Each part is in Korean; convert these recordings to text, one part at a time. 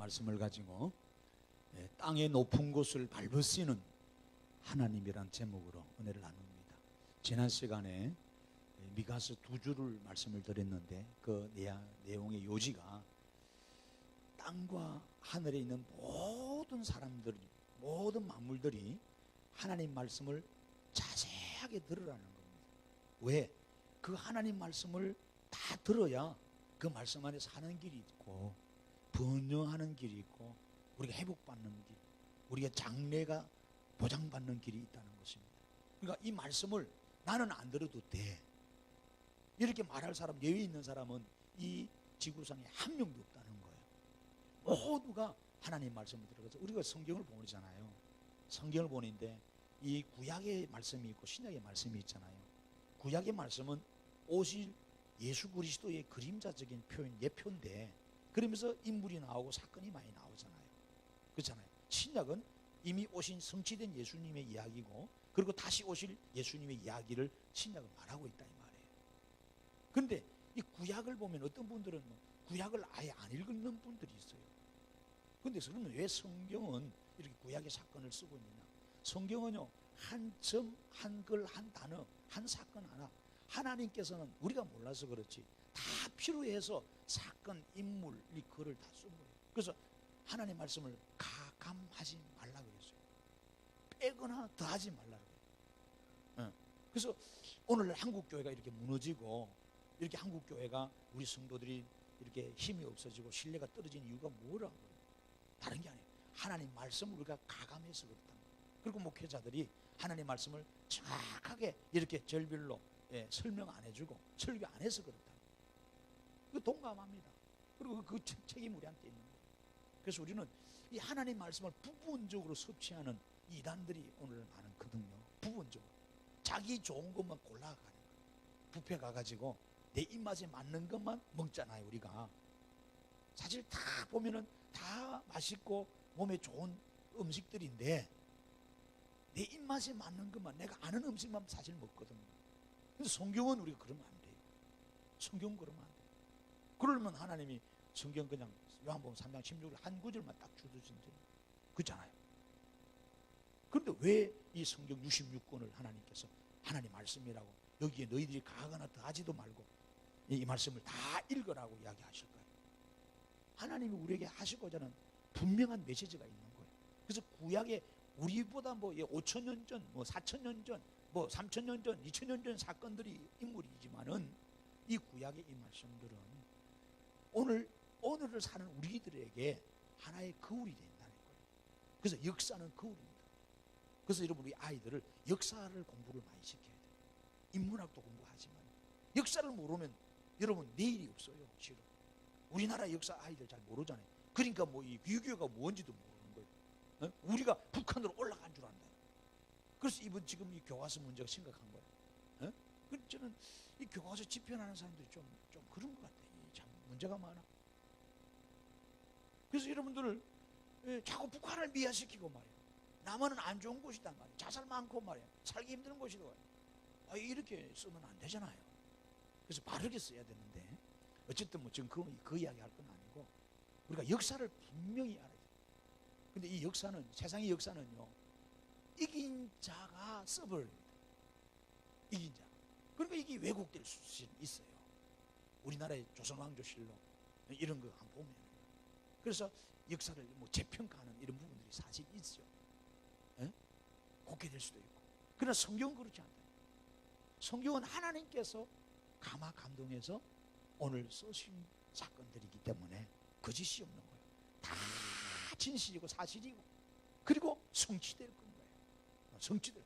말씀을 가지고 땅의 높은 곳을 밟으시는 하나님이란 제목으로 은혜를 나눕니다. 지난 시간에 미가서 2주를 말씀을 드렸는데 그 내용의 요지가 땅과 하늘에 있는 모든 사람들이, 모든 만물들이 하나님 말씀을 자세하게 들으라는 겁니다. 왜? 그 하나님 말씀을 다 들어야 그 말씀 안에 사는 길이 있고 번영하는 길이 있고 우리가 회복받는 길, 우리가 장래가 보장받는 길이 있다는 것입니다. 그러니까 이 말씀을 나는 안 들어도 돼, 이렇게 말할 사람, 예외 있는 사람은 이 지구상에 한 명도 없다는 거예요. 모두가 하나님 말씀을 들어가서 우리가 성경을 보잖아요. 성경을 보는데 이 구약의 말씀이 있고 신약의 말씀이 있잖아요. 구약의 말씀은 오실 예수 그리스도의 그림자적인 표현, 예표인데 그러면서 인물이 나오고 사건이 많이 나오잖아요. 그렇잖아요. 신약은 이미 오신 성취된 예수님의 이야기고 그리고 다시 오실 예수님의 이야기를 신약은 말하고 있다 이 말이에요. 그런데 이 구약을 보면 어떤 분들은 구약을 아예 안 읽는 분들이 있어요. 그런데 그러면 왜 성경은 이렇게 구약의 사건을 쓰고 있느냐? 성경은요, 한 점, 한 글, 한 단어, 한 사건 하나, 하나님께서는 우리가 몰라서 그렇지 다 필요해서 사건, 인물, 이 글을 다 쓴 거예요. 그래서 하나님 말씀을 가감하지 말라 그랬어요. 빼거나 더하지 말라 그래요. 그래서 오늘 한국교회가 이렇게 무너지고 이렇게 한국교회가 우리 성도들이 이렇게 힘이 없어지고 신뢰가 떨어지는 이유가 뭐라고? 다른 게 아니에요. 하나님 말씀을 우리가 가감해서 그렇다는 거예요. 그리고 목회자들이 하나님 말씀을 정확하게 이렇게 절별로 설명 안 해주고 설교 안 해서 그렇다는 거예요. 그 동감합니다. 그리고 그 책임 우리한테 있는 거예요. 그래서 우리는 이 하나님 말씀을 부분적으로 섭취하는 이단들이 오늘 많거든요. 부분적으로 자기 좋은 것만 골라가는 거예요. 뷔페 가가지고 내 입맛에 맞는 것만 먹잖아요. 우리가 사실 다 보면은 다 맛있고 몸에 좋은 음식들인데 내 입맛에 맞는 것만, 내가 아는 음식만 사실 먹거든요. 근데 성경은 우리가 그러면 안 돼요. 성경은 그러면 안 돼요. 그러면 하나님이 성경 그냥 요한복음 3장 16절 한 구절만 딱 주어진대요. 그렇잖아요. 그런데 왜 이 성경 66권을 하나님께서 하나님 말씀이라고 여기에 너희들이 가하거나 더하지도 말고 이 말씀을 다 읽으라고 이야기하실까요? 하나님이 우리에게 하시고자 하는 분명한 메시지가 있는 거예요. 그래서 구약에 우리보다 5,000년 전, 4,000년 전, 3,000년 전, 2,000년 전 사건들이 인물이지만은 이 구약의 이 말씀들은 오늘을 사는 우리들에게 하나의 거울이 된다는 거예요. 그래서 역사는 거울입니다. 그래서 여러분 우리 아이들을 역사를 공부를 많이 시켜야 돼요. 인문학도 공부하지만 역사를 모르면 여러분 내일이 없어요. 실은 우리나라 역사 아이들 잘 모르잖아요. 그러니까 이 6.25가 뭔지도 모르는 거예요. 우리가 북한으로 올라간 줄 안다. 그래서 이번 지금 이 교과서 문제가 심각한 거예요. 그래서 저는 이 교과서 집필하는 사람들이 좀 그런 것 같아요. 참 문제가 많아. 그래서 여러분들을 자꾸 북한을 미화시키고 말이에요. 남한은 안 좋은 곳이단 말이에요. 자살 많고 말이에요. 살기 힘든 곳이다. 이렇게 쓰면 안 되잖아요. 그래서 바르게 써야 되는데 어쨌든 지금 그 이야기 할 건 아니고 우리가 역사를 분명히 알아야 돼요. 근데 이 역사는, 세상의 역사는요, 이긴 자가 써버립니다. 이긴 자. 그러니까 이게 왜곡될 수 있어요. 우리나라의 조선왕조실록 이런 거 한번 보면 그래서 역사를 재평가하는 이런 부분들이 사실 있죠. 곡해될 수도 있고. 그러나 성경은 그렇지 않다. 성경은 하나님께서 감동해서 오늘 쓰신 사건들이기 때문에 거짓이 없는 거예요. 다 진실이고 사실이고 그리고 성취될 거예요. 성취될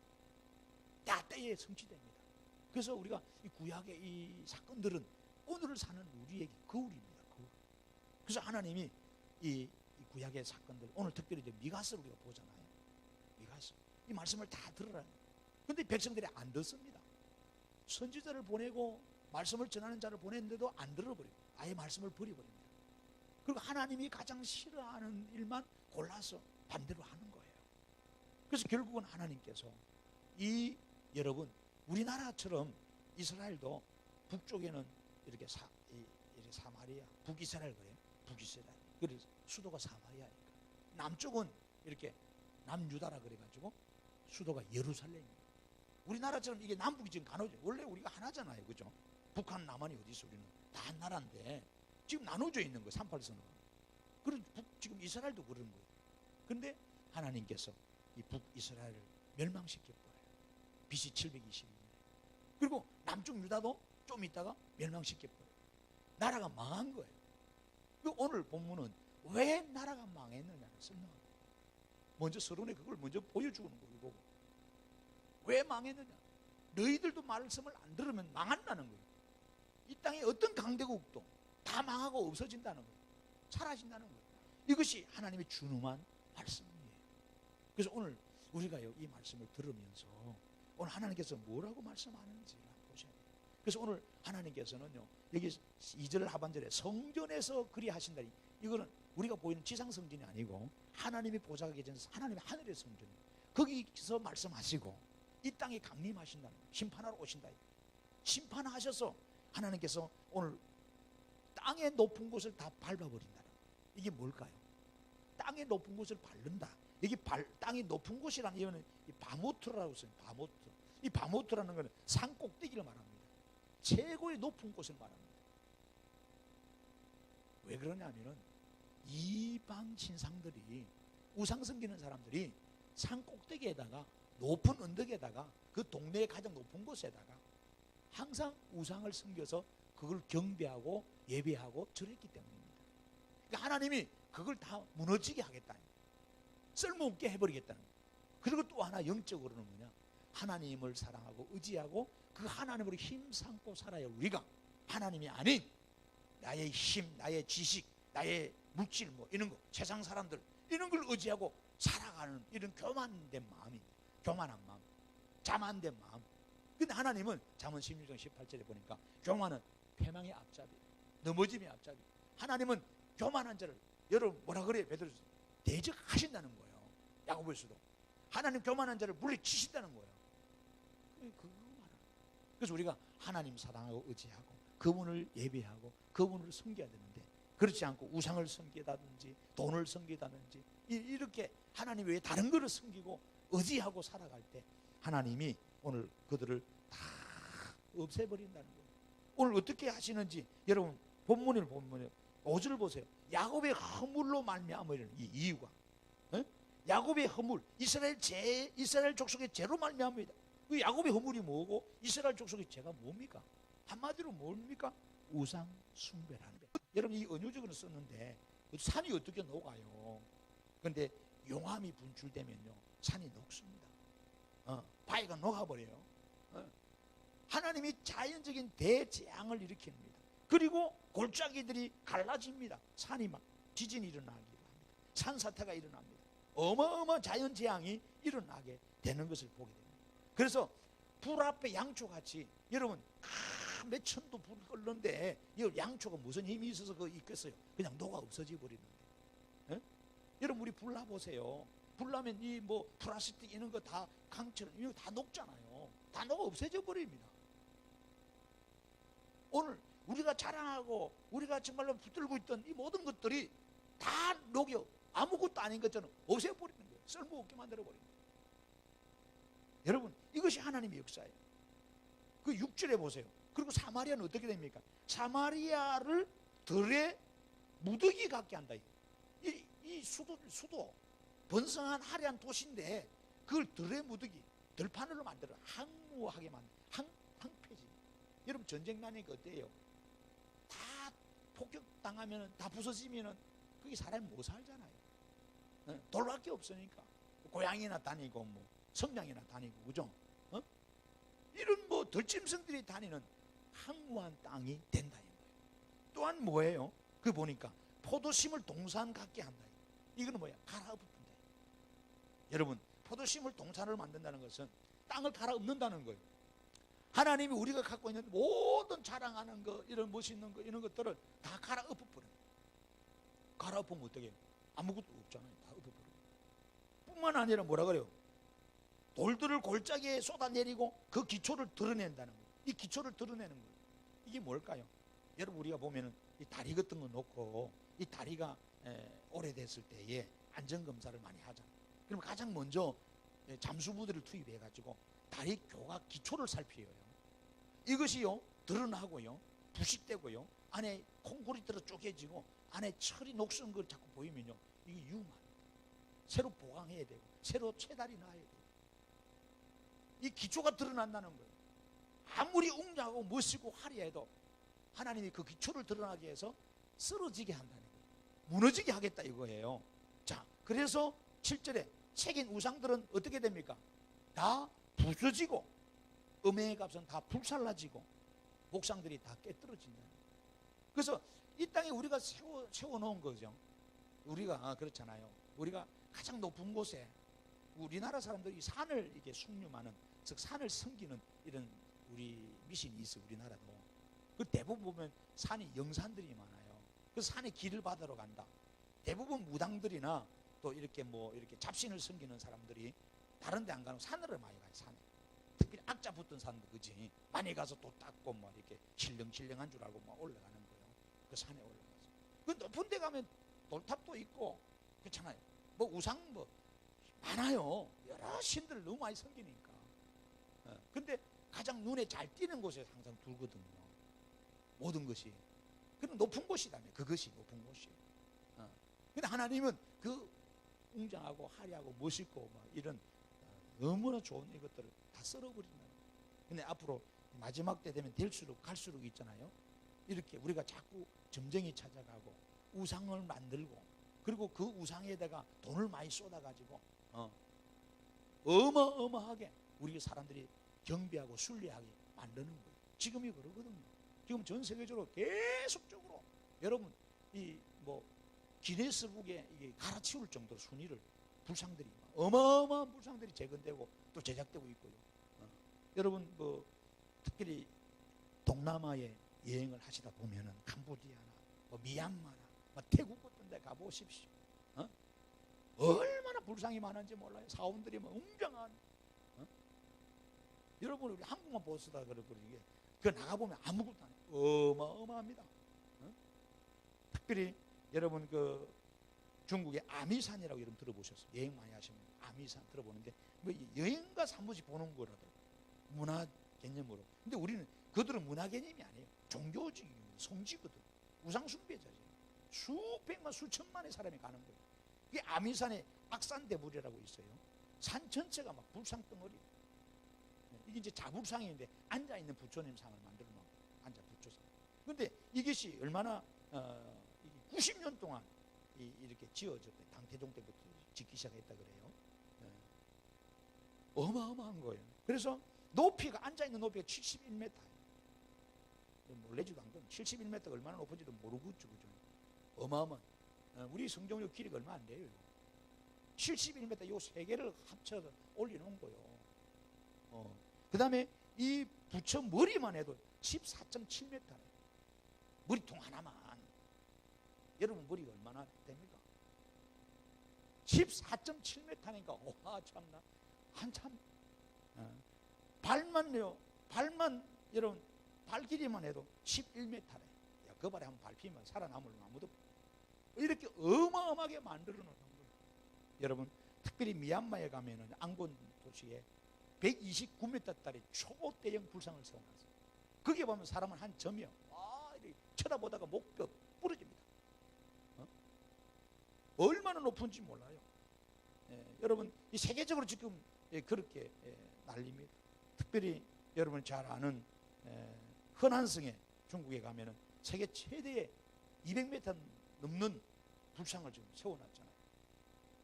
때에 성취됩니다. 그래서 우리가 이 구약의 이 사건들은 오늘을 사는 우리에게 거울입니다. 거울. 그래서 하나님이 이 구약의 사건들, 오늘 특별히 이제 미가서를 우리가 보잖아요. 미가서 이 말씀을 다 들으라는 거예요. 그런데 백성들이 안 듣습니다. 선지자를 보내고 말씀을 전하는 자를 보냈는데도 안 들어버려요. 아예 말씀을 버려버립니다. 그리고 하나님이 가장 싫어하는 일만 골라서 반대로 하는 거예요. 그래서 결국은 하나님께서 여러분 우리나라처럼 이스라엘도 북쪽에는 이렇게 사마리아, 북이스라엘 그래요. 북이스라엘. 그래서 수도가 사마리아니까. 남쪽은 이렇게 남유다라 그래가지고 수도가 예루살렘입니다. 우리나라처럼 이게 남북이 지금 나눠져. 원래 우리가 하나잖아요, 그죠? 북한, 남한이 어디 있어? 우리는 다 한 나라인데 지금 나눠져 있는 거예요, 38선으로. 그런 지금 이스라엘도 그런 거예요. 그런데 하나님께서 이 북이스라엘을 멸망시켜버려요. BC 722년에. 그리고 남쪽 유다도 좀 있다가 멸망시켜버려요. 나라가 망한 거예요. 그 오늘 본문은 왜 나라가 망했느냐를 설명합니다. 먼저 서론에 그걸 먼저 보여주는 거고, 왜 망했느냐? 너희들도 말씀을 안 들으면 망한다는 거예요. 이 땅에 어떤 강대국도 다 망하고 없어진다는 거예요. 사라진다는 거예요. 이것이 하나님의 준엄한 말씀이에요. 그래서 오늘 우리가요, 이 말씀을 들으면서 오늘 하나님께서 뭐라고 말씀하는지 보셔야 돼요. 그래서 오늘 하나님께서는요, 여기 2절 하반절에 성전에서 그리 하신다니, 이거는 우리가 보이는 지상 성전이 아니고 하나님의 보좌가 계신 하나님의 하늘의 성전이에요. 거기서 말씀하시고 이 땅에 강림하신다는 거예요. 심판하러 오신다. 심판하셔서 하나님께서 오늘 땅의 높은 곳을 다 밟아버린다는 거예요. 이게 뭘까요? 땅의 높은 곳을 밟는다. 여기 땅이 높은 곳이라는 이유는 이 바모트라고 써요. 바모트. 이 바모트라는 것은 산 꼭대기를 말합니다. 최고의 높은 곳을 말합니다. 왜 그러냐면은 이방 신상들이, 우상 섬기는 사람들이 산 꼭대기에다가 높은 언덕에다가 그 동네의 가장 높은 곳에다가 항상 우상을 섬겨서 그걸 경배하고 예배하고 절했기 때문입니다. 그러니까 하나님이 그걸 다 무너지게 하겠다는 거예요. 쓸모없게 해버리겠다는 거예요. 그리고 또 하나 영적으로는 뭐냐? 하나님을 사랑하고 의지하고 그 하나님으로 힘삼고 살아야 우리가 하나님이 아닌 나의 힘, 나의 지식, 나의 물질 뭐 이런 거, 세상 사람들 이런 걸 의지하고 살아가는 이런 교만된 마음입니다. 교만한 마음, 자만된 마음. 근데 하나님은 잠언 16장 18절에 보니까 교만은 패망의 앞잡이, 넘어짐의 앞잡이. 하나님은 교만한 자를, 여러분 뭐라 그래요? 베드로 대적하신다는 거예요. 야고보에서도 하나님 교만한 자를 물리치신다는 거예요. 그거 말하는. 그래서 우리가 하나님 사랑하고 의지하고 그분을 예배하고 그분을 섬겨야 되는데, 그렇지 않고 우상을 섬기다든지 돈을 섬기다든지 이렇게 하나님 외에 다른 것을 섬기고 의지하고 살아갈 때 하나님이 오늘 그들을 다 없애버린다는 거예요. 오늘 어떻게 하시는지 여러분 본문을 보면 5절 보세요. 야곱의 허물로 말미암으리는 이 이유가, 야곱의 허물, 이스라엘 족속의 죄로 말미암습니다. 그 야곱의 허물이 뭐고 이스라엘 족속의 죄가 뭡니까? 한마디로 뭡니까? 우상 숭배라는데, 여러분 이 은유적으로 썼는데 산이 어떻게 녹아요? 그런데 용암이 분출되면요 산이 녹습니다. 바위가 녹아버려요. 하나님이 자연적인 대재앙을 일으킵니다. 그리고 골짜기들이 갈라집니다. 산이 막 지진이 일어나기도 합니다. 산사태가 일어납니다. 어마어마한 자연재앙이 일어나게 되는 것을 보게 됩니다. 그래서 불 앞에 양초같이, 여러분 몇천도 불 끓는데 이 양초가 무슨 힘이 있어서 그거 있겠어요? 그냥 녹아 없어져 버리는데. 여러분 우리 불 놔보세요. 불 나면 이 뭐 플라스틱 이런 거 다 강철 이런 거 다 녹잖아요. 다 녹아 없어져 버립니다. 오늘 우리가 자랑하고 우리가 정말로 붙들고 있던 이 모든 것들이 다 녹여 아무것도 아닌 것처럼 없애버리는 거예요. 쓸모없게 만들어버리는 거예요. 여러분 이것이 하나님의 역사예요. 그 6절에 보세요. 그리고 사마리아는 어떻게 됩니까? 사마리아를 들의 무더기 같게 한다. 이 수도 번성한 화려한 도시인데 그걸 들의 무더기, 들판으로 만들어 항무하게 만들어 항폐지. 여러분 전쟁 나니까 어때요? 다 폭격당하면 다 부서지면 그게 사람이 못 살잖아요. 돌밖에 없으니까 고양이나 다니고 뭐 성냥이나 다니고, 그죠? 이런 뭐 들짐승들이 다니는 항무한 땅이 된다. 또한 뭐예요? 그 보니까 포도심을 동산 같게 한다. 이거는 뭐야? 갈아엎는다. 여러분 포도심을 동산을 만든다는 것은 땅을 갈아엎는다는 거예요. 하나님이 우리가 갖고 있는 모든 자랑하는 거, 이런 멋있는 거, 이런 것들을 다 갈아엎어버려요. 갈아엎으면 어떻게 해요? 아무것도 없잖아요. 다 엎어버려요. 뿐만 아니라 뭐라 그래요? 돌들을 골짜기에 쏟아내리고 그 기초를 드러낸다는 거예요. 이 기초를 드러내는 거예요. 이게 뭘까요? 여러분 우리가 보면은 이 다리 같은 거 놓고 이 다리가 오래됐을 때에 안전검사를 많이 하잖아요. 그럼 가장 먼저 잠수부대를 투입해가지고 다리 교각 기초를 살펴요. 이것이요 드러나고요 부식되고요 안에 콘크리트로 쪼개지고 안에 철이 녹슨 걸 자꾸 보이면요 이게 위험합니다. 새로 보강해야 되고 새로 채달이 나야 돼요. 이 기초가 드러난다는 거예요. 아무리 웅장하고 멋있고 화려해도 하나님이 그 기초를 드러나게 해서 쓰러지게 한다는 거예요. 무너지게 하겠다 이거예요. 자, 그래서 7절에 새긴 우상들은 어떻게 됩니까? 다 부서지고 음행의 값은 다 불살라지고 목상들이 다 깨떨어진다. 그래서 이 땅에 우리가 세워놓은 거죠. 우리가 그렇잖아요. 우리가 가장 높은 곳에 우리나라 사람들이 산을 이렇게 숭늉하는, 즉 산을 섬기는 이런 우리 미신이 있어. 우리나라도 그 대부분 보면 산이 영산들이 많아요. 그래서 산에 길을 받으러 간다. 대부분 무당들이나 또 이렇게 뭐 이렇게 잡신을 섬기는 사람들이 다른 데 안 가고 산으로 많이 가요. 산에 특히 악자 붙은 산도 그지 많이 가서 또 닦고 뭐 이렇게 실렁실렁한 줄 알고 막 올라가는 거예요. 그 산에 올라가서 그 높은 데 가면 돌탑도 있고 그렇잖아요. 뭐 우상 뭐 많아요. 여러 신들을 너무 많이 섬기니까. 근데 가장 눈에 잘 띄는 곳에 항상 두거든요. 모든 것이. 그럼 높은 곳이다며. 그것이 높은 곳이에요. 근데 하나님은 그 웅장하고 화려하고 멋있고 막 이런 너무나 좋은 이것들을 다 썰어버린다. 근데 앞으로 마지막 때 되면 될수록 갈수록 있잖아요. 이렇게 우리가 자꾸 점쟁이 찾아가고 우상을 만들고 그리고 그 우상에다가 돈을 많이 쏟아가지고 어마어마하게 우리 사람들이 경배하고 순례하게 만드는 거예요. 지금이 그러거든요. 지금 전 세계적으로 계속적으로 여러분 이 뭐 기네스북에 이게 갈아치울 정도로 순위를 불상들이 어마어마한 불상들이 재건되고 또 제작되고 있고요. 여러분 뭐 특별히 동남아에 여행을 하시다 보면은 캄보디아나 뭐 미얀마나 뭐 태국 같은 데 가보십시오. 얼마나 불상이 많은지 몰라요. 사원들이 뭐 웅장한. 여러분 우리 한국만 보시다 그러거든요. 그 나가보면 아무것도 안 해요. 어마어마합니다. 특별히 여러분 그 중국의 아미산이라고 이름 들어보셨어요? 여행 많이 하시면 아미산 들어보는데 뭐 여행가서 한 번씩 보는 거라도 문화 개념으로. 근데 우리는 그들은 문화 개념이 아니에요. 종교적인 성지거든. 우상 숭배자지. 수백만 수천만의 사람이 가는 거예요. 그게 아미산의 악산대불이라고 있어요. 산 전체가 막 불상 덩어리. 이게 이제 자불상인데 앉아 있는 부처님 상을 만들어 놓은 앉아 부처상. 근데 이것이 얼마나 90년 동안 이렇게 지어졌대. 당태종 때부터 짓기 시작했다 그래요. 어마어마한 거예요. 그래서 높이가 앉아있는 높이가 71m. 몰래지도 않거든. 71m가 얼마나 높은지도 모르고 그죠. 어마어마한. 우리 성경역 길이가 얼마 안 돼요. 71m 요 세 개를 합쳐서 올려놓은 거예요. 그 다음에 이 부처 머리만 해도 14.7m. 머리통 하나만. 여러분 머리가 얼마나 됩니까? 14.7m니까 와 참나 한참. 발만 여러분 발 길이만 해도 11m래. 야, 그 발에 한번 밟히면 살아남을 아무도 이렇게 어마어마하게 만들어 놓은 거예요. 여러분 특별히 미얀마에 가면은 앙곤 도시에 129m짜리 초대형 불상을 세워놨어요. 거기에 보면 사람은 한 점이요. 이렇게 쳐다보다가 목뼈 부러집니다. 얼마나 높은지 몰라요. 여러분 이 세계적으로 지금 그렇게 난립니다. 특별히 여러분 잘 아는 허난성에 중국에 가면은 세계 최대의 200m 넘는 불상을 지금 세워놨잖아요.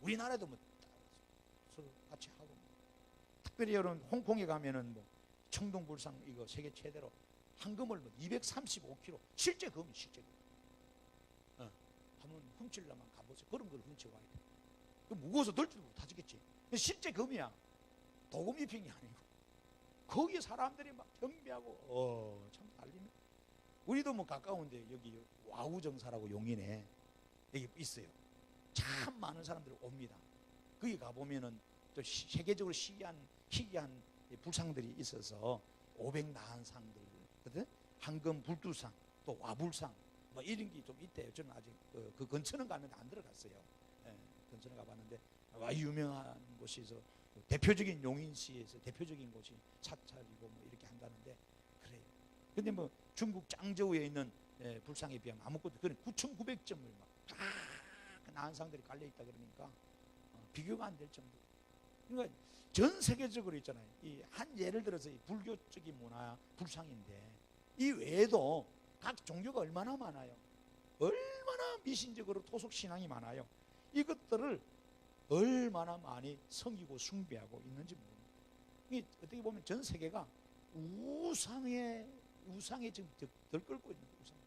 우리나라도 뭐 서로 같이 하고. 특별히 여러분 홍콩에 가면은 뭐 청동불상 이거 세계 최대로 한금을 뭐 235kg 실제 금이 실제 금. 한번 훔치려면 가보세요. 그런 걸 훔쳐와야 돼. 그 무거워서 들지도 못하겠지. 실제 금이야. 도금 입힌 게 아니고. 거기에 사람들이 막 경배하고 참 난립니다. 우리도 뭐 가까운데 여기 와우정사라고 용인에 여기 있어요. 참 많은 사람들이 옵니다. 거기 가보면은 또 세계적으로 희귀한 불상들이 있어서 500 나한상들, 한금 불두상, 또 와불상, 뭐 이런 게 좀 있대요. 저는 아직 그 근처는 갔는데 안 들어갔어요. 예, 근처는 가봤는데 와 유명한 곳에서 대표적인 용인시에서 대표적인 곳이 사찰이고 뭐 이렇게 한다는데 그래요. 근데 뭐 중국 장저우에 있는 불상에 비하면 아무것도 그런 9,900점을 막 나은 상들이 깔려 있다 그러니까 비교가 안 될 정도. 그러니까 전 세계적으로 있잖아요. 이 한 예를 들어서 이 불교적인 문화 불상인데 이 외에도 각 종교가 얼마나 많아요. 얼마나 미신적으로 토속 신앙이 많아요. 이것들을 얼마나 많이 섬기고 숭배하고 있는지 모릅니다. 이게 어떻게 보면 전 세계가 우상에 지금 들끓고 있는 우상.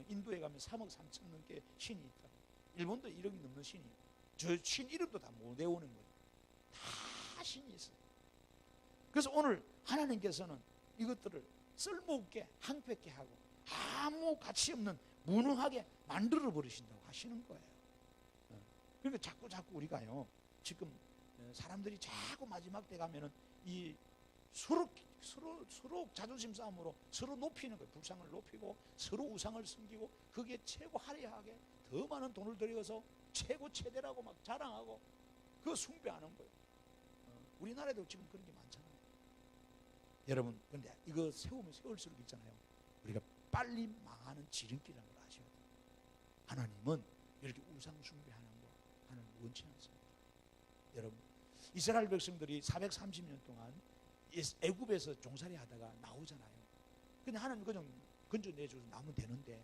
인도에 가면 3억 3천 넘게 신이 있다. 일본도 1억이 넘는 신이에요. 저 신 이름도 다 못 외우는 거예요. 다 신이 있어요. 그래서 오늘 하나님께서는 이것들을 쓸모없게 항폐케 하고 아무 가치 없는 무능하게 만들어 버리신다고 하시는 거예요. 그러니까 자꾸 우리가요 지금 사람들이 자꾸 마지막 때 가면은 이 서로 자존심 싸움으로 서로 높이는 거예요. 불상을 높이고 서로 우상을 섬기고 그게 최고 화려하게 더 많은 돈을 들여서 최고 최대라고 막 자랑하고 그거 숭배하는 거예요. 우리나라에도 지금 그런 게 많잖아요. 여러분 근데 이거 세우면 세울수록 있잖아요. 우리가 빨리 망하는 지름길이라는 걸 아셔야 돼요. 하나님은 이렇게 우상 숭배하는 거 하나님 원치 않습니다. 여러분 이스라엘 백성들이 430년 동안 애굽에서 종살이 하다가 나오잖아요. 근데 하나님 그냥 건져 내줘서 나오면 되는데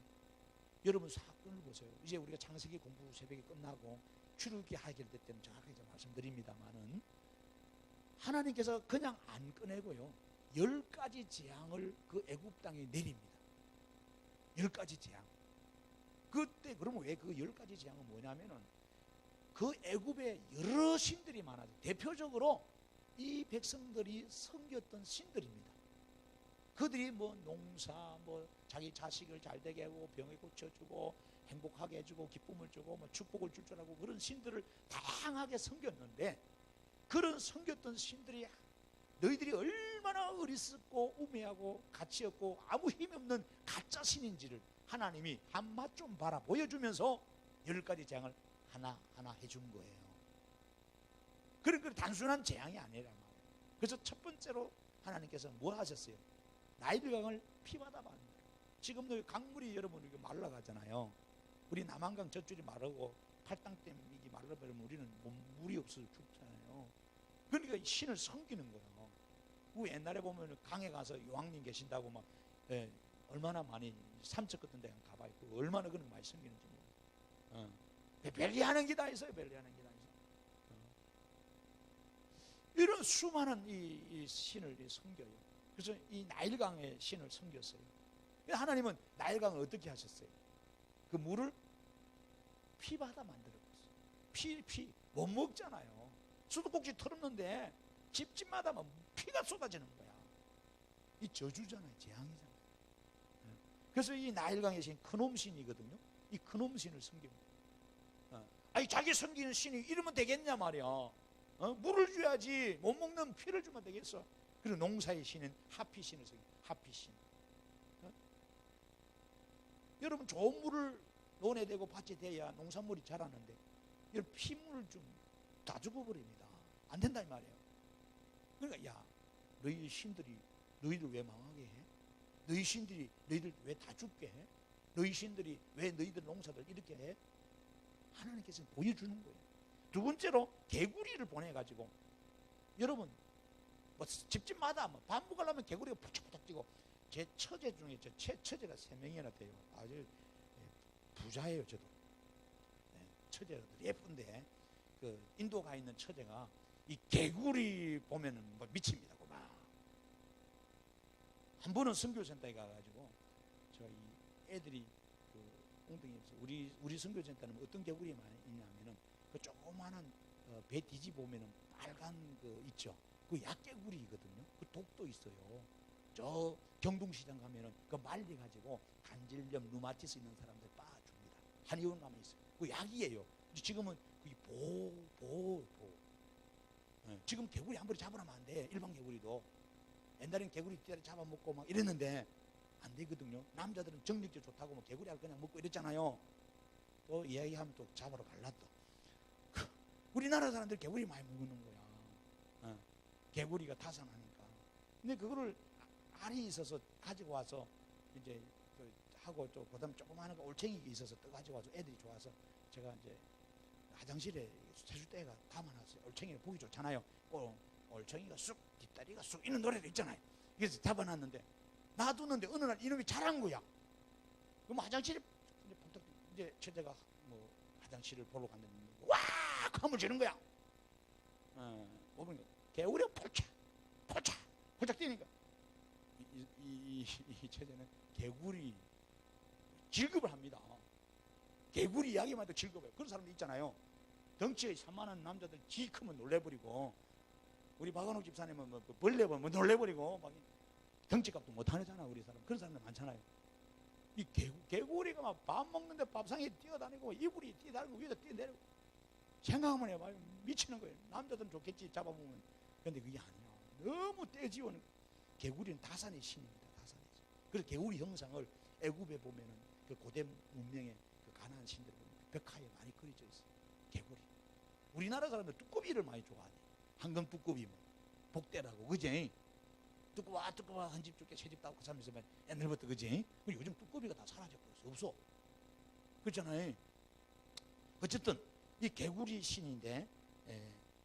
여러분 사건을 보세요. 이제 우리가 창세기 공부 새벽에 끝나고 출애굽기 하게 될 때는 정확하게 말씀드립니다만은 하나님께서 그냥 안 꺼내고요 10가지 재앙을 그 애굽 땅에 내립니다. 10가지 재앙. 그때 그러면 왜 그 10가지 재앙은 뭐냐면은 그 애굽에 여러 신들이 많아요. 대표적으로 이 백성들이 섬겼던 신들입니다. 그들이 뭐 농사, 뭐 자기 자식을 잘 되게 하고 병에 고쳐주고 행복하게 해주고 기쁨을 주고 뭐 축복을 줄 줄 알고 그런 신들을 다양하게 섬겼는데 그런 섬겼던 신들이 너희들이 얼마나 어리석고 우매하고 가치 없고 아무 힘이 없는 가짜 신인지를 하나님이 한맛 좀 봐라 보여주면서 10가지 재앙을 하나하나 해준 거예요. 그러니까 단순한 재앙이 아니라 말이에요. 그래서 첫 번째로 하나님께서 뭐 하셨어요? 나일강을 피마다 만들어. 지금도 강물이 여러분 이렇게 말라가잖아요. 우리 남한강 젖줄이 마르고 팔당댐 이게 말라버리면 우리는 물이 없어서 죽잖아요. 그러니까 신을 섬기는 거예요. 그 옛날에 보면 강에 가서 요왕님 계신다고 막 얼마나 많이 삼척 같은 데 가봐 있고 얼마나 그런 많이 섬기는지 모르겠어요. 별리하는 게 다 있어요. 별리하는 게 다 있어요. 이런 수많은 이 신을 섬겨요. 그래서 이 나일강의 신을 섬겼어요. 하나님은 나일강을 어떻게 하셨어요? 그 물을 피바다 만들어버렸어요. 피 못 먹잖아요. 수도꼭지 털었는데 집집마다 막 피가 쏟아지는 거야. 이 저주잖아요. 재앙이잖아요. 그래서 이 나일강의 신 큰놈 신이거든요. 이 큰놈 신을 섬깁니다. 아니 자기 섬기는 신이 이러면 되겠냐 말이야. 물을 줘야지. 못 먹는 피를 주면 되겠어. 그리고 농사의 신은 하피 신을 섬깁니다. 하피 신. 여러분 좋은 물을 논에 대고 밭에 대야 농산물이 자라는데 이런 피물을 좀 다 죽어버립니다. 안 된다 이 말이에요. 그러니까 야 너희 신들이 너희들 왜 망하게 해? 너희 신들이 너희들 왜 다 죽게 해? 너희 신들이 왜 너희들 농사들 이렇게 해? 하나님께서 보여주는 거예요. 두 번째로 개구리를 보내가지고 여러분 뭐 집집마다 뭐 반복하려면 개구리가 푸짝푸짝 뛰고 제 처제 중에 제 처제가 3명이나 돼요. 아주 부자예요 저도. 처제가 예쁜데 그 인도 가 있는 처제가 이 개구리 보면은 뭐 미칩니다. 막 한 번은 선교센터에 가가지고 저 이 애들이 그 엉덩이에서 우리 선교센터는 어떤 개구리 많이 있냐면은 그 조그마한 배 뒤지 보면은 빨간 그 있죠. 그 약개구리거든요. 그 독도 있어요. 저 경동시장 가면은 그 말려 가지고 간질염, 루마티스 있는 사람들 빠줍니다. 한의원 가면 있어요. 그 약이에요. 지금은 그게 보. 지금 개구리 한 마리 잡아놓으면 안 돼. 일반 개구리도. 옛날엔 개구리 잡아먹고 막 이랬는데 안 되거든요. 남자들은 정력제 좋다고 뭐 개구리 알 그냥 먹고 이랬잖아요. 또 이야기하면 또 잡으러 갈라 또. 우리나라 사람들 개구리 많이 먹는 거야. 개구리가 타산하니까. 근데 그거를 알이 있어서 가지고 와서 이제 하고 또 그다음 조그마한 거 올챙이가 있어서 떠 가지고 와서 애들이 좋아서 제가 이제 화장실에 세숫대가 담아놨어요. 올챙이가 보기 좋잖아요. 올챙이가 쑥 뒷다리가 쑥 이런 노래도 있잖아요. 그래서 잡아놨는데 놔두는데 어느 날 이놈이 자란 거야. 그럼 화장실에 이제 처제가 뭐 화장실을 보러 갔는데 와 하면 지는 거야. 보면 개구리가 폴짝 뛰니까 이 처제는 개구리 질급을 합니다. 개구리 이야기만 해도 질급해요. 그런 사람도 있잖아요. 덩치가 산만한 남자들 지 크면 놀래버리고, 우리 박원옥 집사님은 뭐 벌레 보면 놀래버리고 막 덩치값도 못하잖아. 우리 사람 그런 사람들 많잖아요. 이 개구리가 막 밥 먹는데 밥상에 뛰어다니고 이불이 뛰어다니고 위에다 뛰어내리고 생각하면 해봐요. 미치는 거예요. 남자들은 좋겠지 잡아보면. 근데 그게 아니야. 너무 떼지오는 개구리는 다산의 신입니다. 다산의 신. 그래서 개구리 형상을 애굽에 보면은 그 고대 문명의 그 가나안 신들 보면 벽화에 많이 그려져 있어요. 개구리. 우리나라 사람들 두꺼비를 많이 좋아하네. 황금 두꺼비 뭐 복대라고 그지? 두꺼와 한 집 줄게 세 집 따고 그 사람 있으면 옛날부터 그지? 요즘 두꺼비가 다 사라져버렸어. 없어. 그렇잖아요. 어쨌든 이 개구리 신인데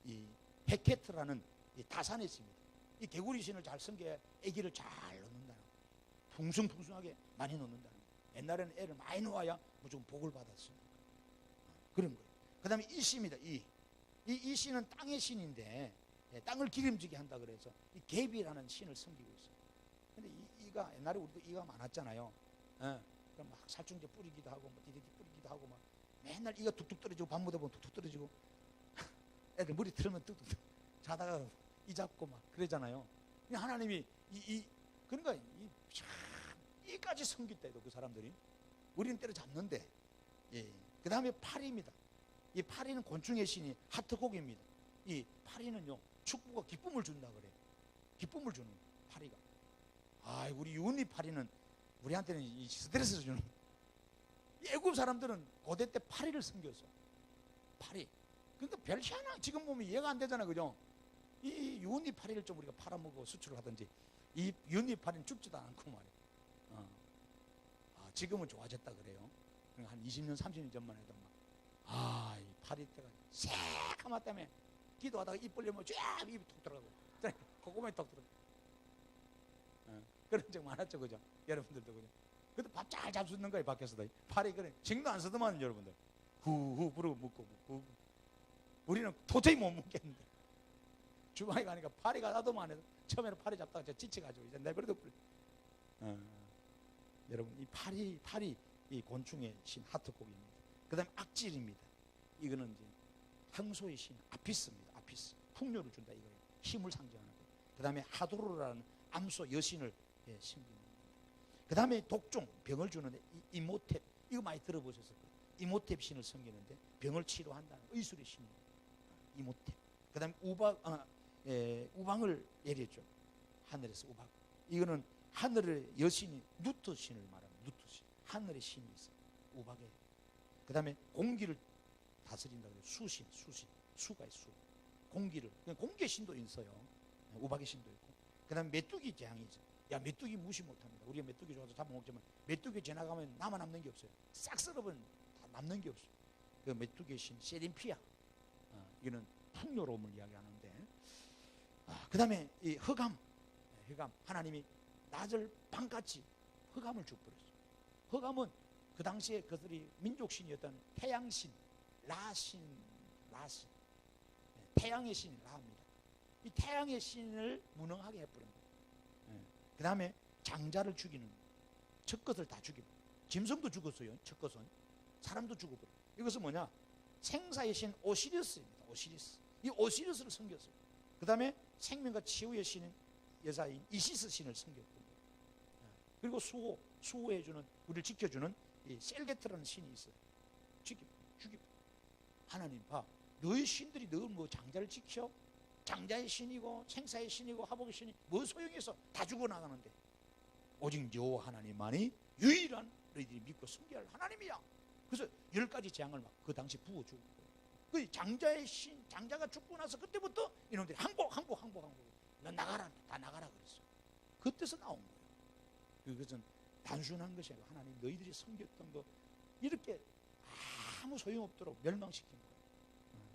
이 헤케트라는 이 다산의 신입니다. 이 개구리 신을 잘 섬겨야 아기를 잘 낳는다는, 풍성풍성하게 많이 낳는다는. 옛날에는 애를 많이 낳아야 무조건 복을 받았어요. 그런 거예요. 그 다음에 이 신입니다. 이 신은 땅의 신인데 땅을 기름지게 한다 그래서 이 갭이라는 신을 섬기고 있어요. 근데 이가 옛날에 우리도 이가 많았잖아요. 그럼 막 살충제 뿌리기도 하고 뭐 DDT 뿌리기도 하고 막 맨날 이가 툭툭 떨어지고 밥 먹어보면 툭툭 떨어지고 애들 머리 틀으면 뚝뚝뚝 자다가 이 잡고 막 그러잖아요. 하나님이 그러니까 이까지 섬겼다 해도 그 사람들이 우리는 때려잡는데. 그 다음에 파리입니다. 이 파리는 곤충의 신이 하트곡입니다. 이 파리는요 축복과 기쁨을 준다 그래요. 기쁨을 주는 파리가. 우리 유은이 파리는 우리한테는 이 스트레스를 주는. 애굽 사람들은 고대 때 파리를 섬겼어. 파리. 그러니까 별 희한하. 지금 보면 이해가 안 되잖아, 그죠? 이 유은이 파리를 좀 우리가 팔아먹고 수출을 하든지. 이 유은이 파리는 죽지도 않고 말이야. 지금은 좋아졌다 그래요. 그러니까 한 20년, 30년 전만 해도 이 파리 때가 새까맣 때문에 기도하다가 입 벌리면 쫙 입이 톡 들어가고 콧구멍이 톡 들어가고 그런 적 많았죠, 그죠? 여러분들도 그죠? 근데 밥 잘 잡수는 거예요, 밖에서도. 파리 그래 징도 안 쓰더만 여러분들. 후후 부르고 묻고 후. 우리는 도저히 못 먹겠는데 주방에 가니까 파리가 나도만 해도 처음에는 파리 잡다가 저 지쳐가지고 이제 내버려둬 버려. 여러분 이 파리 이 곤충의 신 하트곡입니다. 그 다음에 악질입니다. 이거는 이제 황소의 신 아피스입니다. 아피스. 풍요를 준다 이거예요. 힘을 상징하는 거예요. 그 다음에 하도르라는 암소 여신을 섬기는 겁니다. 그 다음에 독종 병을 주는데 이모탭 이거 많이 들어보셨을 거예요. 이모탭 신을 섬기는데 병을 치료한다는 의술의 신입니다. 이모탭. 그 다음에 우방을 예리했죠. 하늘에서 우방. 이거는 하늘의 여신이 누트 신을 말합니다. 누트 신. 하늘의 신이 있어요. 우박에. 그 다음에 공기를 다스린다고 해요. 수신. 수가 있어. 수. 공기를. 공기의 신도 있어요. 우박의 신도 있고. 그 다음에 메뚜기 재앙이죠. 메뚜기 무시 못합니다. 우리가 메뚜기 좋아서 잡아먹지만 메뚜기 지나가면 남는 게 없어요. 싹 썰어버리면 다 남는 게 없어요. 그 메뚜기의 신 세림피아. 이거는 풍요로움을 이야기하는데. 그 다음에 이 흑암. 하나님이 낮을 밤같이 흑암을 주버렸어요. 흑암은 그 당시에 그들이 민족신이었던 태양신, 라신. 태양의 신이 라입니다. 이 태양의 신을 무능하게 해버린 거예요. 그 다음에 장자를 죽이는 첫 것을 다 죽이고 짐승도 죽었어요. 첫 것은 사람도 죽어버려요. 이것은 뭐냐? 생사의 신 오시리스입니다. 오시리스. 이 오시리스를 섬겼어요. 그 다음에 생명과 치유의 신인 여자인 이시스 신을 섬겼고, 그리고 수호해주는, 우리를 지켜주는 이 셀게트라는 신이 있어요. 죽이고. 하나님 봐, 너희 신들이 너 뭐 장자를 지켜? 장자의 신이고 생사의 신이고 화복의 신이 뭐 소용이 있어? 다 죽어나가는데. 오직 여호와 하나님만이 유일한 너희들이 믿고 섬겨야 할 하나님이야. 그래서 10가지 재앙을 막 그 당시 부어주고, 그 장자의 신, 장자가 죽고 나서 그때부터 이놈들이 항복. 너 나가라, 다 나가라 그랬어. 그때서 나온 거예요. 그것은 단순한 것이 아니고 하나님 너희들이 섬겼던 거 이렇게 아무 소용없도록 멸망시킨 거예요.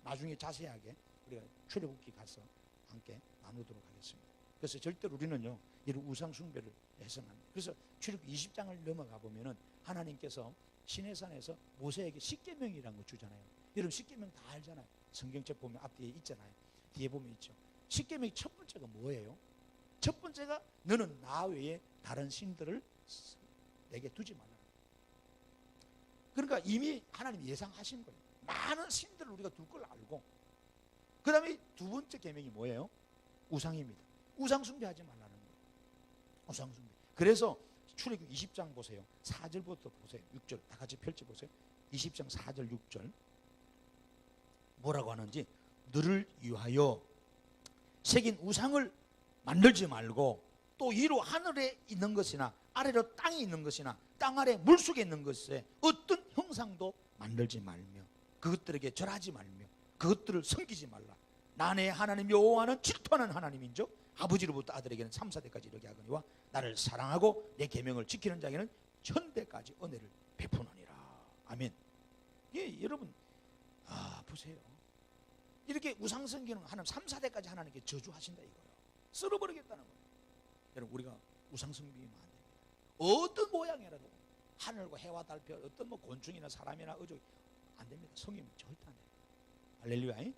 나중에 자세하게 우리가 출애굽기 가서 함께 나누도록 하겠습니다. 그래서 절대로 우리는요, 이런 우상 숭배를 해서는 안 돼요. 그래서 출애굽기 20장을 넘어가 보면은 하나님께서 시내산에서 모세에게 십계명이라는 거 주잖아요. 여러분 십계명 다 알잖아요. 성경책 보면 앞뒤에 있잖아요. 뒤에 보면 있죠. 십계명의 첫 번째가 뭐예요? 첫 번째가 너는 나 외에 다른 신들을 내게 두지 말라. 그러니까 이미 하나님이 예상하신 거예요. 많은 신들을 우리가 둘 걸 알고, 그 다음에 두 번째 계명이 뭐예요? 우상입니다. 우상 숭배하지 말라는 거예요. 우상 숭배. 그래서 출애굽 20장 보세요. 4절부터 보세요. 6절 다 같이 펼쳐보세요. 20장 4절 6절 뭐라고 하는지, 너를 위하여 새긴 우상을 만들지 말고 또 위로 하늘에 있는 것이나 아래로 땅에 있는 것이나 땅 아래 물속에 있는 것에 어떤 형상도 만들지 말며 그것들에게 절하지 말며 그것들을 섬기지 말라. 나의 하나님 여호와는 질투하는 하나님인즉 아버지로부터 아들에게는 3, 4대까지 이르게 하거니와 나를 사랑하고 내 계명을 지키는 자에게는 천대까지 은혜를 베푸느니라. 아멘. 예, 여러분 보세요. 이렇게 우상 섬기는 하나님 3, 4대까지 하나님께 저주하신다 이거예요. 쓸어버리겠다는 거예요. 여러분 우리가 우상 섬기면 안 됩니다. 어떤 모양이라도 하늘과 해와 달별 어떤 뭐 곤충이나 사람이나 어족 안 됩니다. 성이면 절대 안 됩니다. 할렐루야.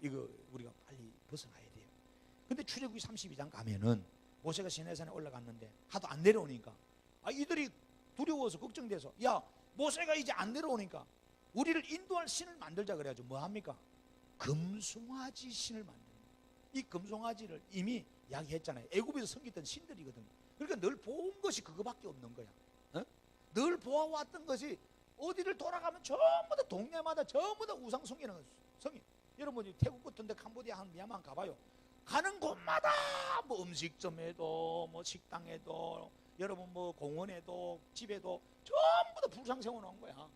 이거 우리가 빨리 벗어나야 돼요. 근데 출애굽기 32장 가면은 모세가 시내산에 올라갔는데 하도 안 내려오니까 이들이 두려워서 걱정돼서, 야 모세가 이제 안 내려오니까 우리를 인도할 신을 만들자 그래가지고 뭐 합니까? 금송아지 신을 만드는 거예요. 이 금송아지를 이미 이야기했잖아요. 애굽에서 섬기던 신들이거든요. 그러니까 늘 본 것이 그거밖에 없는 거야. 늘 보아왔던 것이 어디를 돌아가면 전부 다 동네마다 전부 다 우상 섬기는 성이. 여러분 태국 같은데 캄보디아 한 미얀마 가봐요. 가는 곳마다 뭐 음식점에도 뭐 식당에도 여러분 뭐 공원에도 집에도 전부 다 불상 세워놓은 거야.